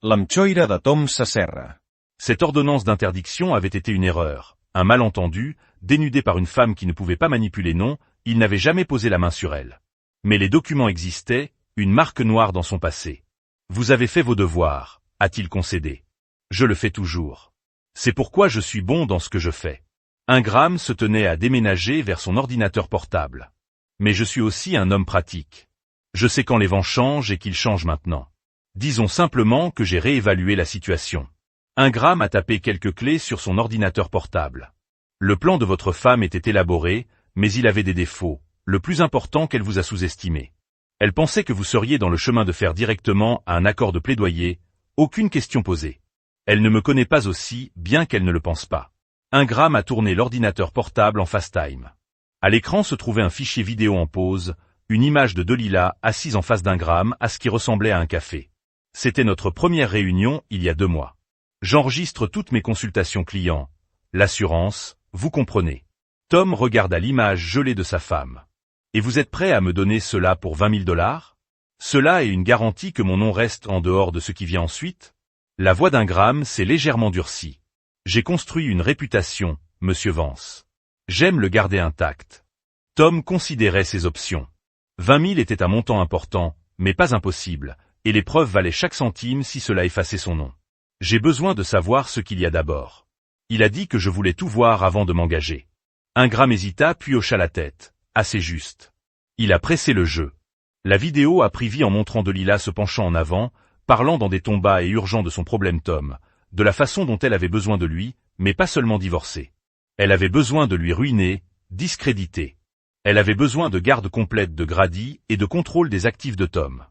Speaker 3: L'amchoira de Tom s'acerra.
Speaker 1: Cette ordonnance d'interdiction avait été une erreur, un malentendu, dénudé par une femme qui ne pouvait pas manipuler non, il n'avait jamais posé la main sur elle. Mais les documents existaient, une marque noire dans son passé. Vous avez fait vos devoirs, a-t-il concédé. Je le fais toujours. C'est pourquoi je suis bon dans ce que je fais. Ingram se tenait à déménager vers son ordinateur portable. Mais je suis aussi un homme pratique. Je sais quand les vents changent et qu'ils changent maintenant. Disons simplement que j'ai réévalué la situation. Ingram a tapé quelques clés sur son ordinateur portable. Le plan de votre femme était élaboré, mais il avait des défauts, le plus important qu'elle vous a sous-estimé. Elle pensait que vous seriez dans le chemin de faire directement un accord de plaidoyer, aucune question posée. Elle ne me connaît pas aussi bien qu'elle ne le pense pas. Ingram a tourné l'ordinateur portable en FaceTime. À l'écran se trouvait un fichier vidéo en pause, une image de Delilah assise en face d'Ingram à ce qui ressemblait à un café. C'était notre première réunion il y a 2 mois. J'enregistre toutes mes consultations clients. L'assurance, vous comprenez. Tom regarda l'image gelée de sa femme. Et vous êtes prêt à me donner cela pour $20,000? Cela est une garantie que mon nom reste en dehors de ce qui vient ensuite? La voix d'Ingram s'est légèrement durcie. J'ai construit une réputation, monsieur Vance. J'aime le garder intact. Tom considérait ses options. 20 000 était un montant important, mais pas impossible, et les preuves valaient chaque centime si cela effaçait son nom. J'ai besoin de savoir ce qu'il y a d'abord. Il a dit que je voulais tout voir avant de m'engager. Ingram hésita puis hocha la tête. Assez juste. Il a pressé le jeu. La vidéo a pris vie en montrant Delilah se penchant en avant, parlant dans des tons bas et urgeant de son problème Tom, de la façon dont elle avait besoin de lui, mais pas seulement divorcer. Elle avait besoin de lui ruiner, discréditer. Elle avait besoin de garde complète de Grady et de contrôle des actifs de Tom.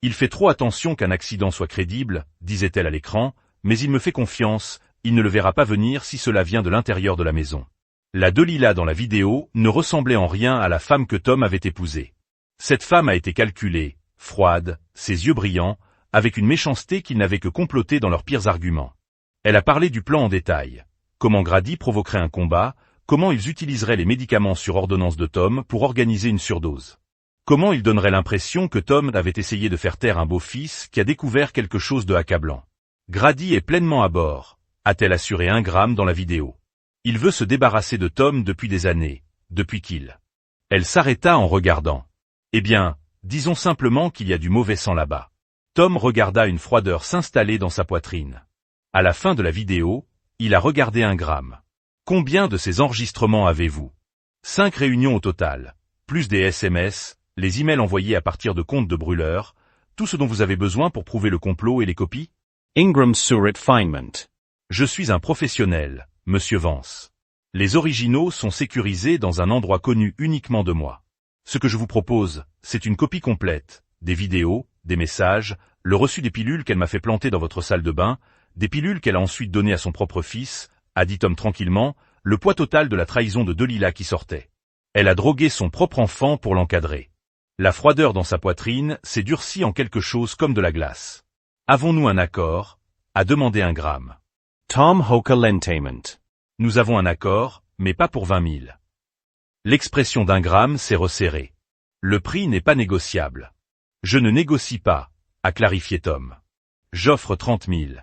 Speaker 1: Il fait trop attention qu'un accident soit crédible, disait-elle à l'écran, mais il me fait confiance, il ne le verra pas venir si cela vient de l'intérieur de la maison. La Delilah dans la vidéo ne ressemblait en rien à la femme que Tom avait épousée. Cette femme a été calculée, froide, ses yeux brillants, avec une méchanceté qu'ils n'avaient que complotée dans leurs pires arguments. Elle a parlé du plan en détail. Comment Grady provoquerait un combat, comment ils utiliseraient les médicaments sur ordonnance de Tom pour organiser une surdose. Comment ils donneraient l'impression que Tom avait essayé de faire taire un beau-fils qui a découvert quelque chose de accablant. Grady est pleinement à bord, a-t-elle assuré Ingram dans la vidéo. Il veut se débarrasser de Tom depuis des années, depuis qu'il. Elle s'arrêta en regardant. Eh bien, disons simplement qu'il y a du mauvais sang là-bas. Tom regarda une froideur s'installer dans sa poitrine. À la fin de la vidéo, il a regardé Ingram. Combien de ces enregistrements avez-vous? 5 réunions au total, plus des SMS, les emails envoyés à partir de comptes de brûleurs, tout ce dont vous avez besoin pour prouver le complot et les copies?
Speaker 2: Ingram sur refinement.
Speaker 1: Je suis un professionnel, monsieur Vance. Les originaux sont sécurisés dans un endroit connu uniquement de moi. Ce que je vous propose, c'est une copie complète, des vidéos, des messages, le reçu des pilules qu'elle m'a fait planter dans votre salle de bain, des pilules qu'elle a ensuite données à son propre fils, a dit Tom tranquillement, le poids total de la trahison de Delilah qui sortait. Elle a drogué son propre enfant pour l'encadrer. La froideur dans sa poitrine s'est durcie en quelque chose comme de la glace. Avons-nous un accord? A demandé Ingram.
Speaker 2: Tom hoka l'entainment.
Speaker 1: Nous avons un accord, mais pas pour 20 000. L'expression d'Ingram s'est resserrée. Le prix n'est pas négociable. Je ne négocie pas, a clarifié Tom. J'offre 30 000.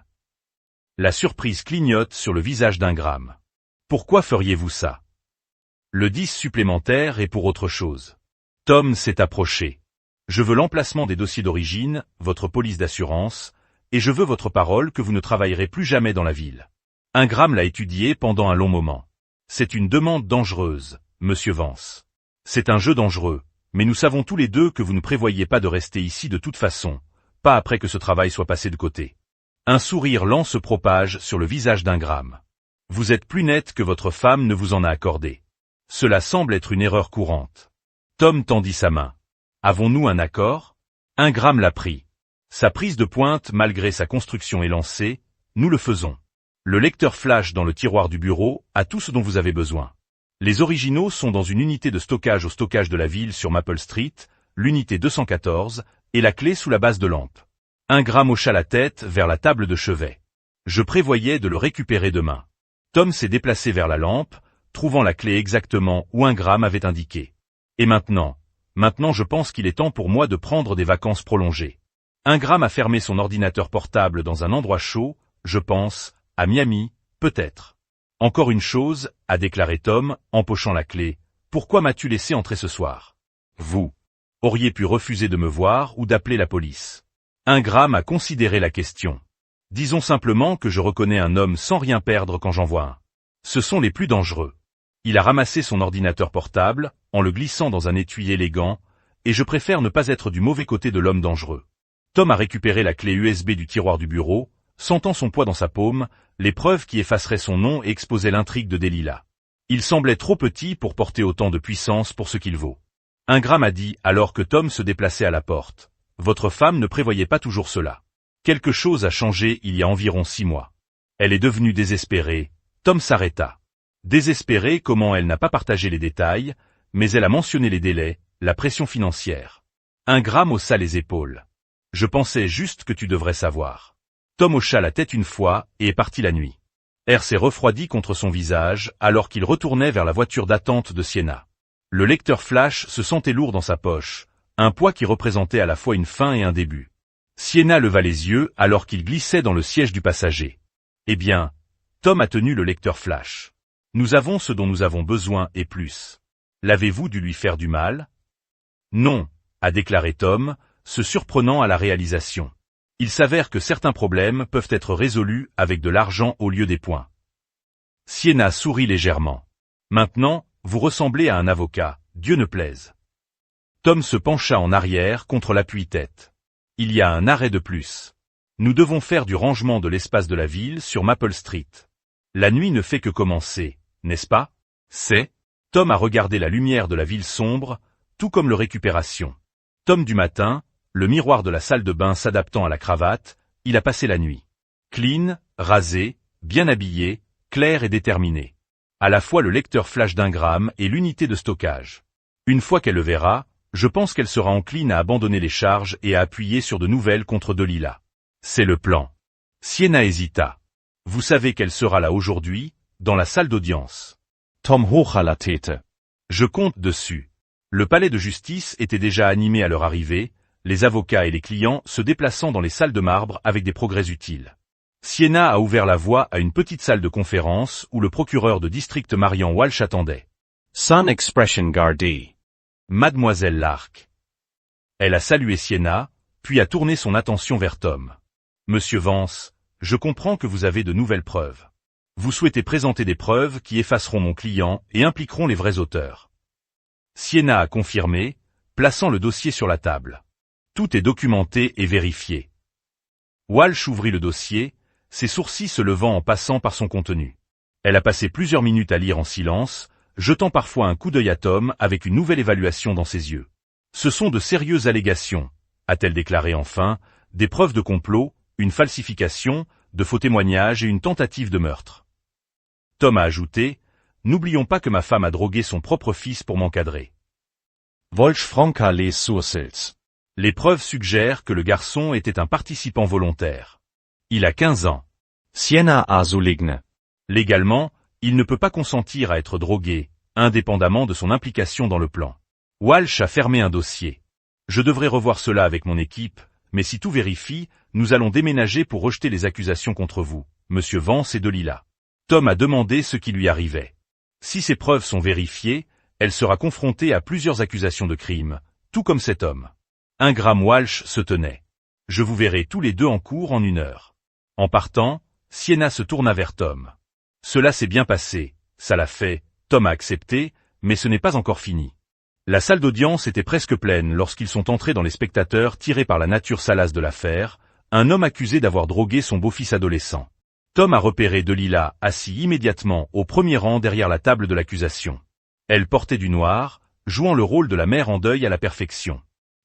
Speaker 1: La surprise clignote sur le visage d'Ingram. Pourquoi feriez-vous ça? Le 10 supplémentaire est pour autre chose. Tom s'est approché. Je veux l'emplacement des dossiers d'origine, votre police d'assurance, et je veux votre parole que vous ne travaillerez plus jamais dans la ville. Ingram l'a étudié pendant un long moment. C'est une demande dangereuse, monsieur Vance. C'est un jeu dangereux, mais nous savons tous les deux que vous ne prévoyez pas de rester ici de toute façon, pas après que ce travail soit passé de côté. Un sourire lent se propage sur le visage d'Ingram. Vous êtes plus net que votre femme ne vous en a accordé. Cela semble être une erreur courante. Tom tendit sa main. Avons-nous un accord? Ingram l'a pris. Sa prise de pointe malgré sa construction élancée, nous le faisons. Le lecteur flash dans le tiroir du bureau a tout ce dont vous avez besoin. Les originaux sont dans une unité de stockage au stockage de la ville sur Maple Street, l'unité 214, et la clé sous la base de lampe. Ingram hocha la tête vers la table de chevet. Je prévoyais de le récupérer demain. Tom s'est déplacé vers la lampe, trouvant la clé exactement où Ingram avait indiqué. Et maintenant je pense qu'il est temps pour moi de prendre des vacances prolongées. Ingram a fermé son ordinateur portable dans un endroit chaud, je pense, à Miami, peut-être. Encore une chose, a déclaré Tom, empochant la clé, pourquoi m'as-tu laissé entrer ce soir? Vous auriez pu refuser de me voir ou d'appeler la police. Ingram a considéré la question. Disons simplement que je reconnais un homme sans rien perdre quand j'en vois un. Ce sont les plus dangereux. Il a ramassé son ordinateur portable, en le glissant dans un étui élégant, et je préfère ne pas être du mauvais côté de l'homme dangereux. Tom a récupéré la clé USB du tiroir du bureau, sentant son poids dans sa paume, les preuves qui effaceraient son nom et exposaient l'intrigue de Delilah. Il semblait trop petit pour porter autant de puissance pour ce qu'il vaut. Ingram a dit alors que Tom se déplaçait à la porte. Votre femme ne prévoyait pas toujours cela. Quelque chose a changé il y a environ 6 mois. Elle est devenue désespérée. Tom s'arrêta. Désespérée comment elle n'a pas partagé les détails, mais elle a mentionné les délais, la pression financière. Ingram haussa les épaules. Je pensais juste que tu devrais savoir. Tom hocha la tête une fois et est parti la nuit. Air s'est refroidi contre son visage alors qu'il retournait vers la voiture d'attente de Sienna. Le lecteur flash se sentait lourd dans sa poche, un poids qui représentait à la fois une fin et un début. Sienna leva les yeux alors qu'il glissait dans le siège du passager. Eh bien, Tom a tenu le lecteur flash. Nous avons ce dont nous avons besoin et plus. L'avez-vous dû lui faire du mal? Non, a déclaré Tom, se surprenant à la réalisation. Il s'avère que certains problèmes peuvent être résolus avec de l'argent au lieu des points. Sienna sourit légèrement. Maintenant, vous ressemblez à un avocat, Dieu ne plaise. Tom se pencha en arrière contre l'appui-tête. Il y a un arrêt de plus. Nous devons faire du rangement de l'espace de la ville sur Maple Street. La nuit ne fait que commencer, n'est-ce pas? Tom a regardé la lumière de la ville sombre, tout comme le récupération. Tom du matin, le miroir de la salle de bain s'adaptant à la cravate, il a passé la nuit. Clean, rasé, bien habillé, clair et déterminé. À la fois le lecteur flash d'Ingram et l'unité de stockage. Une fois qu'elle le verra, je pense qu'elle sera encline à abandonner les charges et à appuyer sur de nouvelles contre Delilah. C'est le plan. Sienna hésita. Vous savez qu'elle sera là aujourd'hui, dans la salle d'audience.
Speaker 2: Tom hoch à la tête.
Speaker 1: Je compte dessus. Le palais de justice était déjà animé à leur arrivée, les avocats et les clients se déplaçant dans les salles de marbre avec des progrès utiles. Sienna a ouvert la voie à une petite salle de conférence où le procureur de district Marian Walsh attendait.
Speaker 2: Son expression gardée.
Speaker 1: Mademoiselle Lark. Elle a salué Sienna, puis a tourné son attention vers Tom. Monsieur Vance, je comprends que vous avez de nouvelles preuves. Vous souhaitez présenter des preuves qui effaceront mon client et impliqueront les vrais auteurs. Sienna a confirmé, plaçant le dossier sur la table. Tout est documenté et vérifié. Walsh ouvrit le dossier, ses sourcils se levant en passant par son contenu. Elle a passé plusieurs minutes à lire en silence, jetant parfois un coup d'œil à Tom avec une nouvelle évaluation dans ses yeux. Ce sont de sérieuses allégations, a-t-elle déclaré enfin, des preuves de complot, une falsification, de faux témoignages et une tentative de meurtre. Tom a ajouté, n'oublions pas que ma femme a drogué son propre fils pour m'encadrer.
Speaker 2: Walsh franca les sourcils.
Speaker 1: Les preuves suggèrent que le garçon était un participant volontaire. Il a 15 ans.
Speaker 2: Sienna a zuligne.
Speaker 1: Légalement, il ne peut pas consentir à être drogué, indépendamment de son implication dans le plan. Walsh a fermé un dossier. Je devrais revoir cela avec mon équipe, mais si tout vérifie, nous allons déménager pour rejeter les accusations contre vous, Monsieur Vance et Delilah. Tom a demandé ce qui lui arrivait. Si ces preuves sont vérifiées, elle sera confrontée à plusieurs accusations de crime, tout comme cet homme. Ingram Walsh se tenait. Je vous verrai tous les deux en cour en 1 heure. En partant, Sienna se tourna vers Tom. Cela s'est bien passé, ça l'a fait, Tom a accepté, mais ce n'est pas encore fini. La salle d'audience était presque pleine lorsqu'ils sont entrés dans les spectateurs tirés par la nature salace de l'affaire, un homme accusé d'avoir drogué son beau-fils adolescent. Tom a repéré Delilah assis immédiatement au premier rang derrière la table de l'accusation. Elle portait du noir, jouant le rôle de la mère en deuil à la perfection.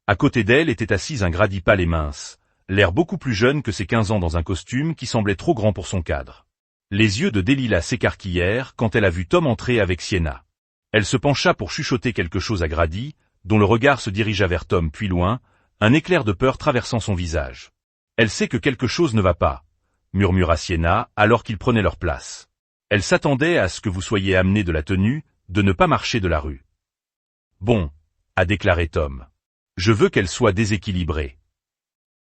Speaker 1: À côté d'elle était assise un Grady pâle et mince, l'air beaucoup plus jeune que ses 15 ans dans un costume qui semblait trop grand pour son cadre. Les yeux de Delilah s'écarquillèrent quand elle a vu Tom entrer avec Sienna. Elle se pencha pour chuchoter quelque chose à Grady, dont le regard se dirigea vers Tom puis loin, un éclair de peur traversant son visage. Elle sait que quelque chose ne va pas, murmura Sienna alors qu'ils prenaient leur place. Elle s'attendait à ce que vous soyez amené de la tenue, de ne pas marcher de la rue. Bon, a déclaré Tom. Je veux qu'elle soit déséquilibrée.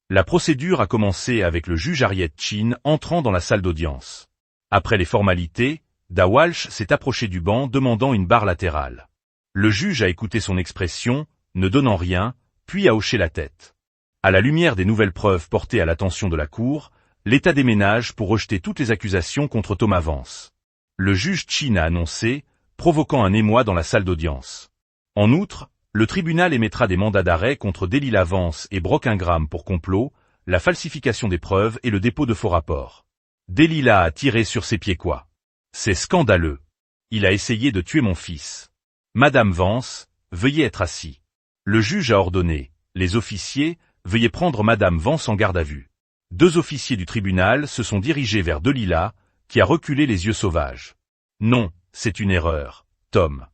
Speaker 1: La procédure a commencé avec le juge Harriet Chin entrant dans la salle d'audience. Après les formalités, Da Walsh s'est approché du banc demandant une barre latérale. Le juge a écouté son expression, ne donnant rien, puis a hoché la tête. À la lumière des nouvelles preuves portées à l'attention de la cour, l'État déménage pour rejeter toutes les accusations contre Thomas Vance. Le juge Chin a annoncé, provoquant un émoi dans la salle d'audience. En outre, le tribunal émettra des mandats d'arrêt contre Delilah Vance et Brock Ingram pour complot, la falsification des preuves et le dépôt de faux rapports. Delilah a tiré sur ses pieds quoi. C'est scandaleux. Il a essayé de tuer mon fils. Madame Vance, veuillez être assis. Le juge a ordonné, les officiers, veuillez prendre Madame Vance en garde à vue. 2 officiers du tribunal se sont dirigés vers Delilah, qui a reculé les yeux sauvages. Non, c'est une erreur, Tom.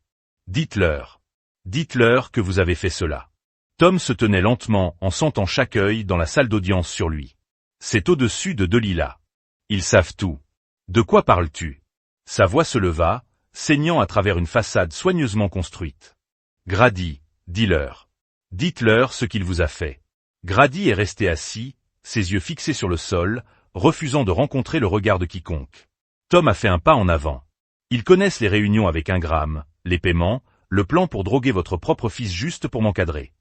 Speaker 1: Dites-leur. Dites-leur que vous avez fait cela. Tom se tenait lentement en sentant chaque œil dans la salle d'audience sur lui. C'est au-dessus de Delilah. Ils savent tout. De quoi parles-tu? Sa voix se leva, saignant à travers une façade soigneusement construite. Grady, dis-leur. Dites-leur ce qu'il vous a fait. Grady est resté assis, ses yeux fixés sur le sol, refusant de rencontrer le regard de quiconque. Tom a fait un pas en avant. Ils connaissent les réunions avec Ingram, les paiements, le plan pour droguer votre propre fils juste pour m'encadrer.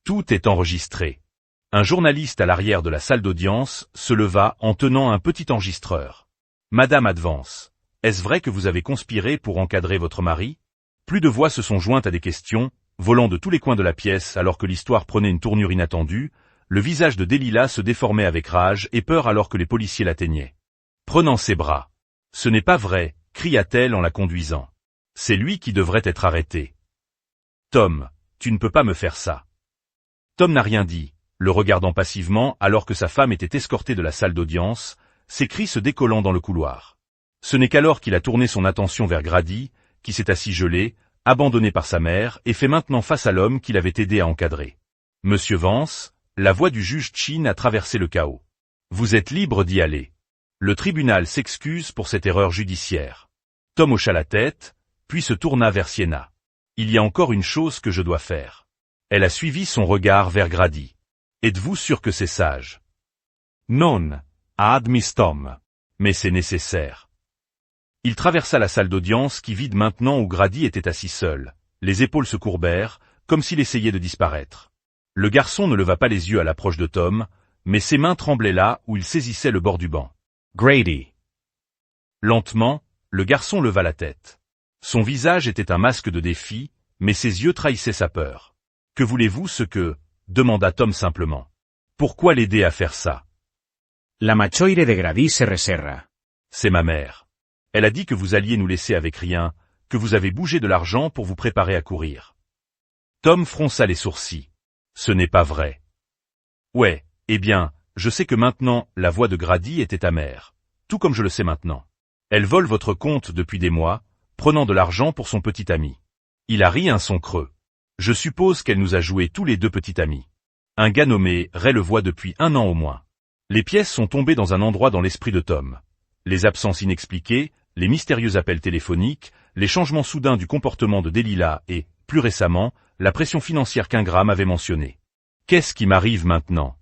Speaker 1: Tout est enregistré. Un journaliste à l'arrière de la salle d'audience se leva en tenant un petit enregistreur. Madame Advance, est-ce vrai que vous avez conspiré pour encadrer votre mari? Plus de voix se sont jointes à des questions, volant de tous les coins de la pièce alors que l'histoire prenait une tournure inattendue. Le visage de Delilah se déformait avec rage et peur alors que les policiers l'atteignaient. Prenant ses bras. Ce n'est pas vrai, cria-t-elle en la conduisant. C'est lui qui devrait être arrêté. Tom, tu ne peux pas me faire ça. Tom n'a rien dit, le regardant passivement alors que sa femme était escortée de la salle d'audience, ses cris se décollant dans le couloir. Ce n'est qu'alors qu'il a tourné son attention vers Grady, qui s'est assis gelé, abandonné par sa mère et fait maintenant face à l'homme qui l'avait aidé à encadrer. Monsieur Vance, la voix du juge Chin a traversé le chaos. Vous êtes libre d'y aller. Le tribunal s'excuse pour cette erreur judiciaire. Tom hocha la tête, puis se tourna vers Sienna. Il y a encore une chose que je dois faire. Elle a suivi son regard vers Grady. Êtes-vous sûr que c'est sage? Non, a admis Tom. Mais c'est nécessaire. Il traversa la salle d'audience qui vide maintenant où Grady était assis seul. Les épaules se courbèrent, comme s'il essayait de disparaître. Le garçon ne leva pas les yeux à l'approche de Tom, mais ses mains tremblaient là où il saisissait le bord du banc. Grady. Lentement, le garçon leva la tête. Son visage était un masque de défi, mais ses yeux trahissaient sa peur. Que voulez-vous ce que, demanda Tom simplement. Pourquoi l'aider à faire ça?
Speaker 4: La machoire de Grady se reserra.
Speaker 1: C'est ma mère. Elle a dit que vous alliez nous laisser avec rien, que vous avez bougé de l'argent pour vous préparer à courir. Tom fronça les sourcils. Ce n'est pas vrai. Ouais, eh bien, je sais que maintenant, la voix de Grady était amère. Tout comme je le sais maintenant. Elle vole votre compte depuis des mois, prenant de l'argent pour son petit ami. Il a ri un son creux. Je suppose qu'elle nous a joué tous les deux petits amis. Un gars nommé Ray le voit depuis 1 an au moins. Les pièces sont tombées dans un endroit dans l'esprit de Tom. Les absences inexpliquées, les mystérieux appels téléphoniques, les changements soudains du comportement de Delilah et, plus récemment, la pression financière qu'Ingram avait mentionnée. Qu'est-ce qui m'arrive maintenant?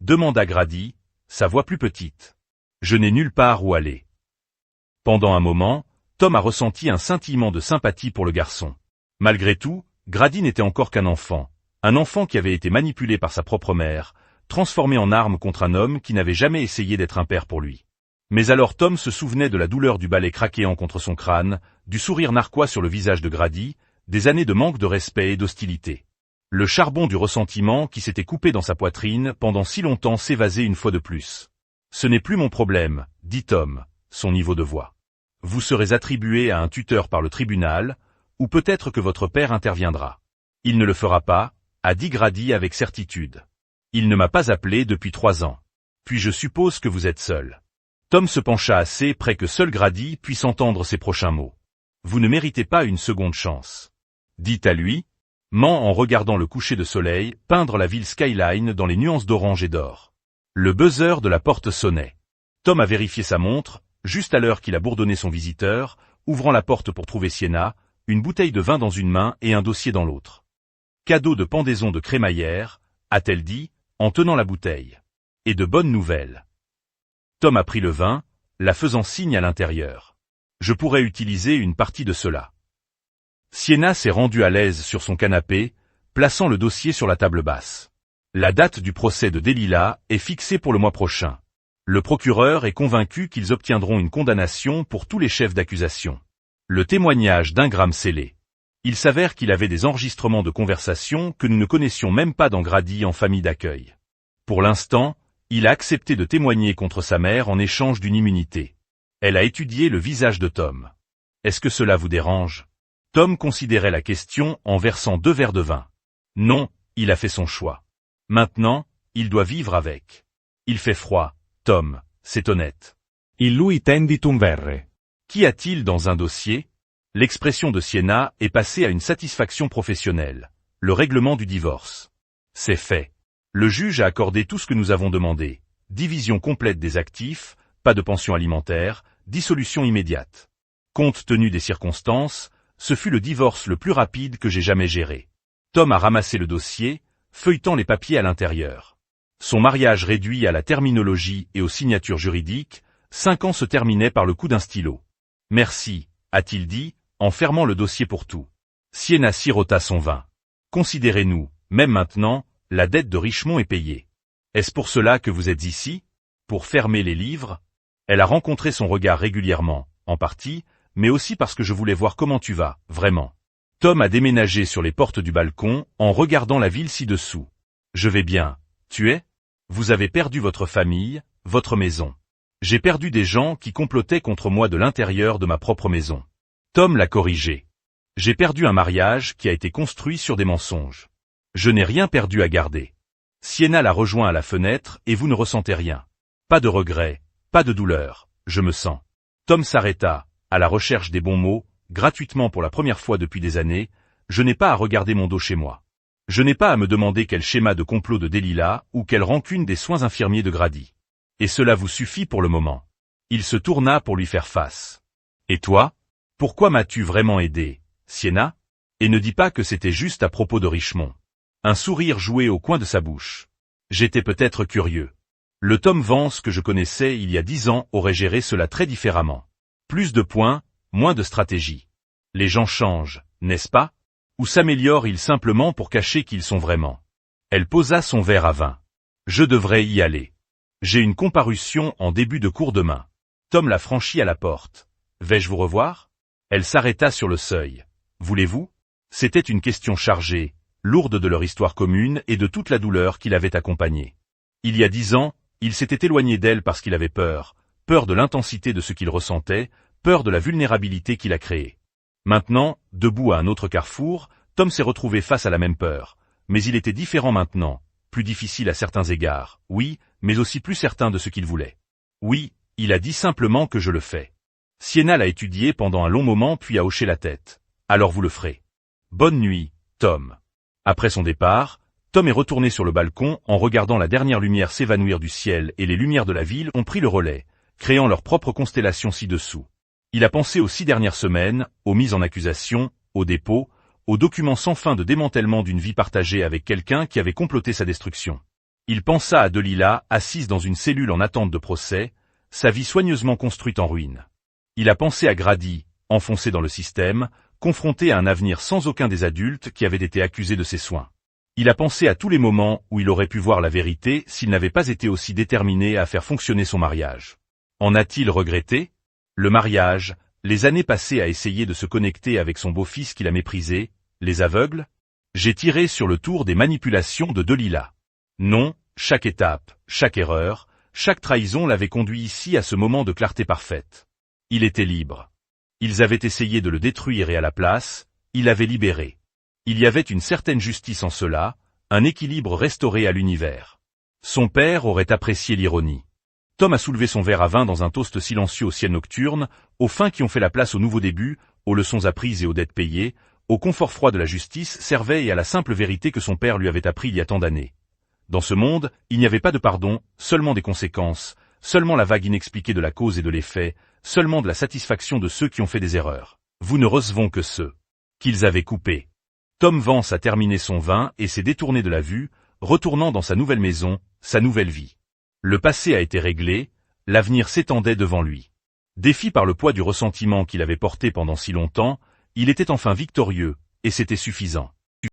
Speaker 1: Demanda Grady, sa voix plus petite. Je n'ai nulle part où aller. Pendant un moment, Tom a ressenti un scintillement de sympathie pour le garçon. Malgré tout, Grady n'était encore qu'un enfant qui avait été manipulé par sa propre mère, transformé en arme contre un homme qui n'avait jamais essayé d'être un père pour lui. Mais alors Tom se souvenait de la douleur du balai craquéant contre son crâne, du sourire narquois sur le visage de Grady, des années de manque de respect et d'hostilité. Le charbon du ressentiment qui s'était coupé dans sa poitrine pendant si longtemps s'évasait une fois de plus. Ce n'est plus mon problème, dit Tom, son niveau de voix. Vous serez attribué à un tuteur par le tribunal, ou peut-être que votre père interviendra. Il ne le fera pas, a dit Grady avec certitude. Il ne m'a pas appelé depuis 3 ans. Puis je suppose que vous êtes seul. Tom se pencha assez près que seul Grady puisse entendre ses prochains mots. Vous ne méritez pas une seconde chance. Dit à lui, ment en regardant le coucher de soleil peindre la ville skyline dans les nuances d'orange et d'or. Le buzzer de la porte sonnait. Tom a vérifié sa montre, juste à l'heure qu'il a bourdonné son visiteur, ouvrant la porte pour trouver Sienna, une bouteille de vin dans une main et un dossier dans l'autre. Cadeau de pendaison de crémaillère, a-t-elle dit, en tenant la bouteille. Et de bonnes nouvelles. Tom a pris le vin, la faisant signe à l'intérieur. Je pourrais utiliser une partie de cela. Sienna s'est rendue à l'aise sur son canapé, plaçant le dossier sur la table basse. La date du procès de Delilah est fixée pour le mois prochain. Le procureur est convaincu qu'ils obtiendront une condamnation pour tous les chefs d'accusation. Le témoignage d'Ingram scellé. Il s'avère qu'il avait des enregistrements de conversation que nous ne connaissions même pas dans Grady en famille d'accueil. Pour l'instant, il a accepté de témoigner contre sa mère en échange d'une immunité. Elle a étudié le visage de Tom. Est-ce que cela vous dérange? Tom considérait la question en versant 2 verres de vin. Non, il a fait son choix. Maintenant, il doit vivre avec. Il fait froid, Tom, c'est honnête.
Speaker 2: Il lui tendit un verre.
Speaker 1: Qu'y a-t-il dans un dossier? L'expression de Sienna est passée à une satisfaction professionnelle. Le règlement du divorce. C'est fait. Le juge a accordé tout ce que nous avons demandé. Division complète des actifs, pas de pension alimentaire, dissolution immédiate. Compte tenu des circonstances, ce fut le divorce le plus rapide que j'ai jamais géré. Tom a ramassé le dossier, feuilletant les papiers à l'intérieur. Son mariage réduit à la terminologie et aux signatures juridiques, 5 ans se terminaient par le coup d'un stylo. Merci, a-t-il dit, en fermant le dossier pour tout. Sienna sirota son vin. Considérez-nous, même maintenant, la dette de Richmond est payée. Est-ce pour cela que vous êtes ici? Pour fermer les livres? Elle a rencontré son regard régulièrement, en partie, mais aussi parce que je voulais voir comment tu vas, vraiment. Tom a déménagé sur les portes du balcon, en regardant la ville ci-dessous. Je vais bien. Tu es? Vous avez perdu votre famille, votre maison. J'ai perdu des gens qui complotaient contre moi de l'intérieur de ma propre maison. Tom l'a corrigé. J'ai perdu un mariage qui a été construit sur des mensonges. Je n'ai rien perdu à garder. Sienna l'a rejoint à la fenêtre et vous ne ressentez rien. Pas de regret, pas de douleur, je me sens. Tom s'arrêta, à la recherche des bons mots, gratuitement pour la première fois depuis des années, je n'ai pas à regarder mon dos chez moi. Je n'ai pas à me demander quel schéma de complot de Delilah ou quelle rancune des soins infirmiers de Grady. Et cela vous suffit pour le moment. Il se tourna pour lui faire face. Et toi? Pourquoi m'as-tu vraiment aidé, Sienna? Et ne dis pas que c'était juste à propos de Richmond. Un sourire jouait au coin de sa bouche. J'étais peut-être curieux. Le Tom Vance que je connaissais il y a 10 ans aurait géré cela très différemment. Plus de points, moins de stratégie. Les gens changent, n'est-ce pas? Ou s'améliorent-ils simplement pour cacher qu'ils sont vraiment? Elle posa son verre à vin. Je devrais y aller. J'ai une comparution en début de cours demain. Tom la franchit à la porte. Vais-je vous revoir? Elle s'arrêta sur le seuil. Voulez-vous? C'était une question chargée, lourde de leur histoire commune et de toute la douleur qui l'avait accompagnée. Il y a 10 ans, il s'était éloigné d'elle parce qu'il avait peur de l'intensité de ce qu'il ressentait, peur de la vulnérabilité qu'il a créée. Maintenant, debout à un autre carrefour, Tom s'est retrouvé face à la même peur, mais il était différent maintenant, plus difficile à certains égards, oui, mais aussi plus certain de ce qu'il voulait. Oui, il a dit simplement que je le fais. Sienna l'a étudié pendant un long moment puis a hoché la tête. Alors vous le ferez. Bonne nuit, Tom. Après son départ, Tom est retourné sur le balcon en regardant la dernière lumière s'évanouir du ciel et les lumières de la ville ont pris le relais, créant leur propre constellation ci-dessous. Il a pensé aux 6 dernières semaines, aux mises en accusation, aux dépôts, aux documents sans fin de démantèlement d'une vie partagée avec quelqu'un qui avait comploté sa destruction. Il pensa à Delilah, assise dans une cellule en attente de procès, sa vie soigneusement construite en ruine. Il a pensé à Grady, enfoncé dans le système, confronté à un avenir sans aucun des adultes qui avaient été accusés de ses soins. Il a pensé à tous les moments où il aurait pu voir la vérité s'il n'avait pas été aussi déterminé à faire fonctionner son mariage. En a-t-il regretté? Le mariage, les années passées à essayer de se connecter avec son beau-fils qu'il a méprisé, les aveugles? J'ai tiré sur le tour des manipulations de Delilah. Non, chaque étape, chaque erreur, chaque trahison l'avait conduit ici à ce moment de clarté parfaite. Il était libre. Ils avaient essayé de le détruire et à la place, il avait libéré. Il y avait une certaine justice en cela, un équilibre restauré à l'univers. Son père aurait apprécié l'ironie. Tom a soulevé son verre à vin dans un toast silencieux au ciel nocturne, aux fins qui ont fait la place aux nouveaux débuts, aux leçons apprises et aux dettes payées, au confort froid de la justice servait et à la simple vérité que son père lui avait appris il y a tant d'années. Dans ce monde, il n'y avait pas de pardon, seulement des conséquences, seulement la vague inexpliquée de la cause et de l'effet, seulement de la satisfaction de ceux qui ont fait des erreurs. Vous ne recevons que ceux qu'ils avaient coupés. Tom Vance a terminé son vin et s'est détourné de la vue, retournant dans sa nouvelle maison, sa nouvelle vie. Le passé a été réglé, l'avenir s'étendait devant lui. Défi par le poids du ressentiment qu'il avait porté pendant si longtemps, il était enfin victorieux, et c'était suffisant.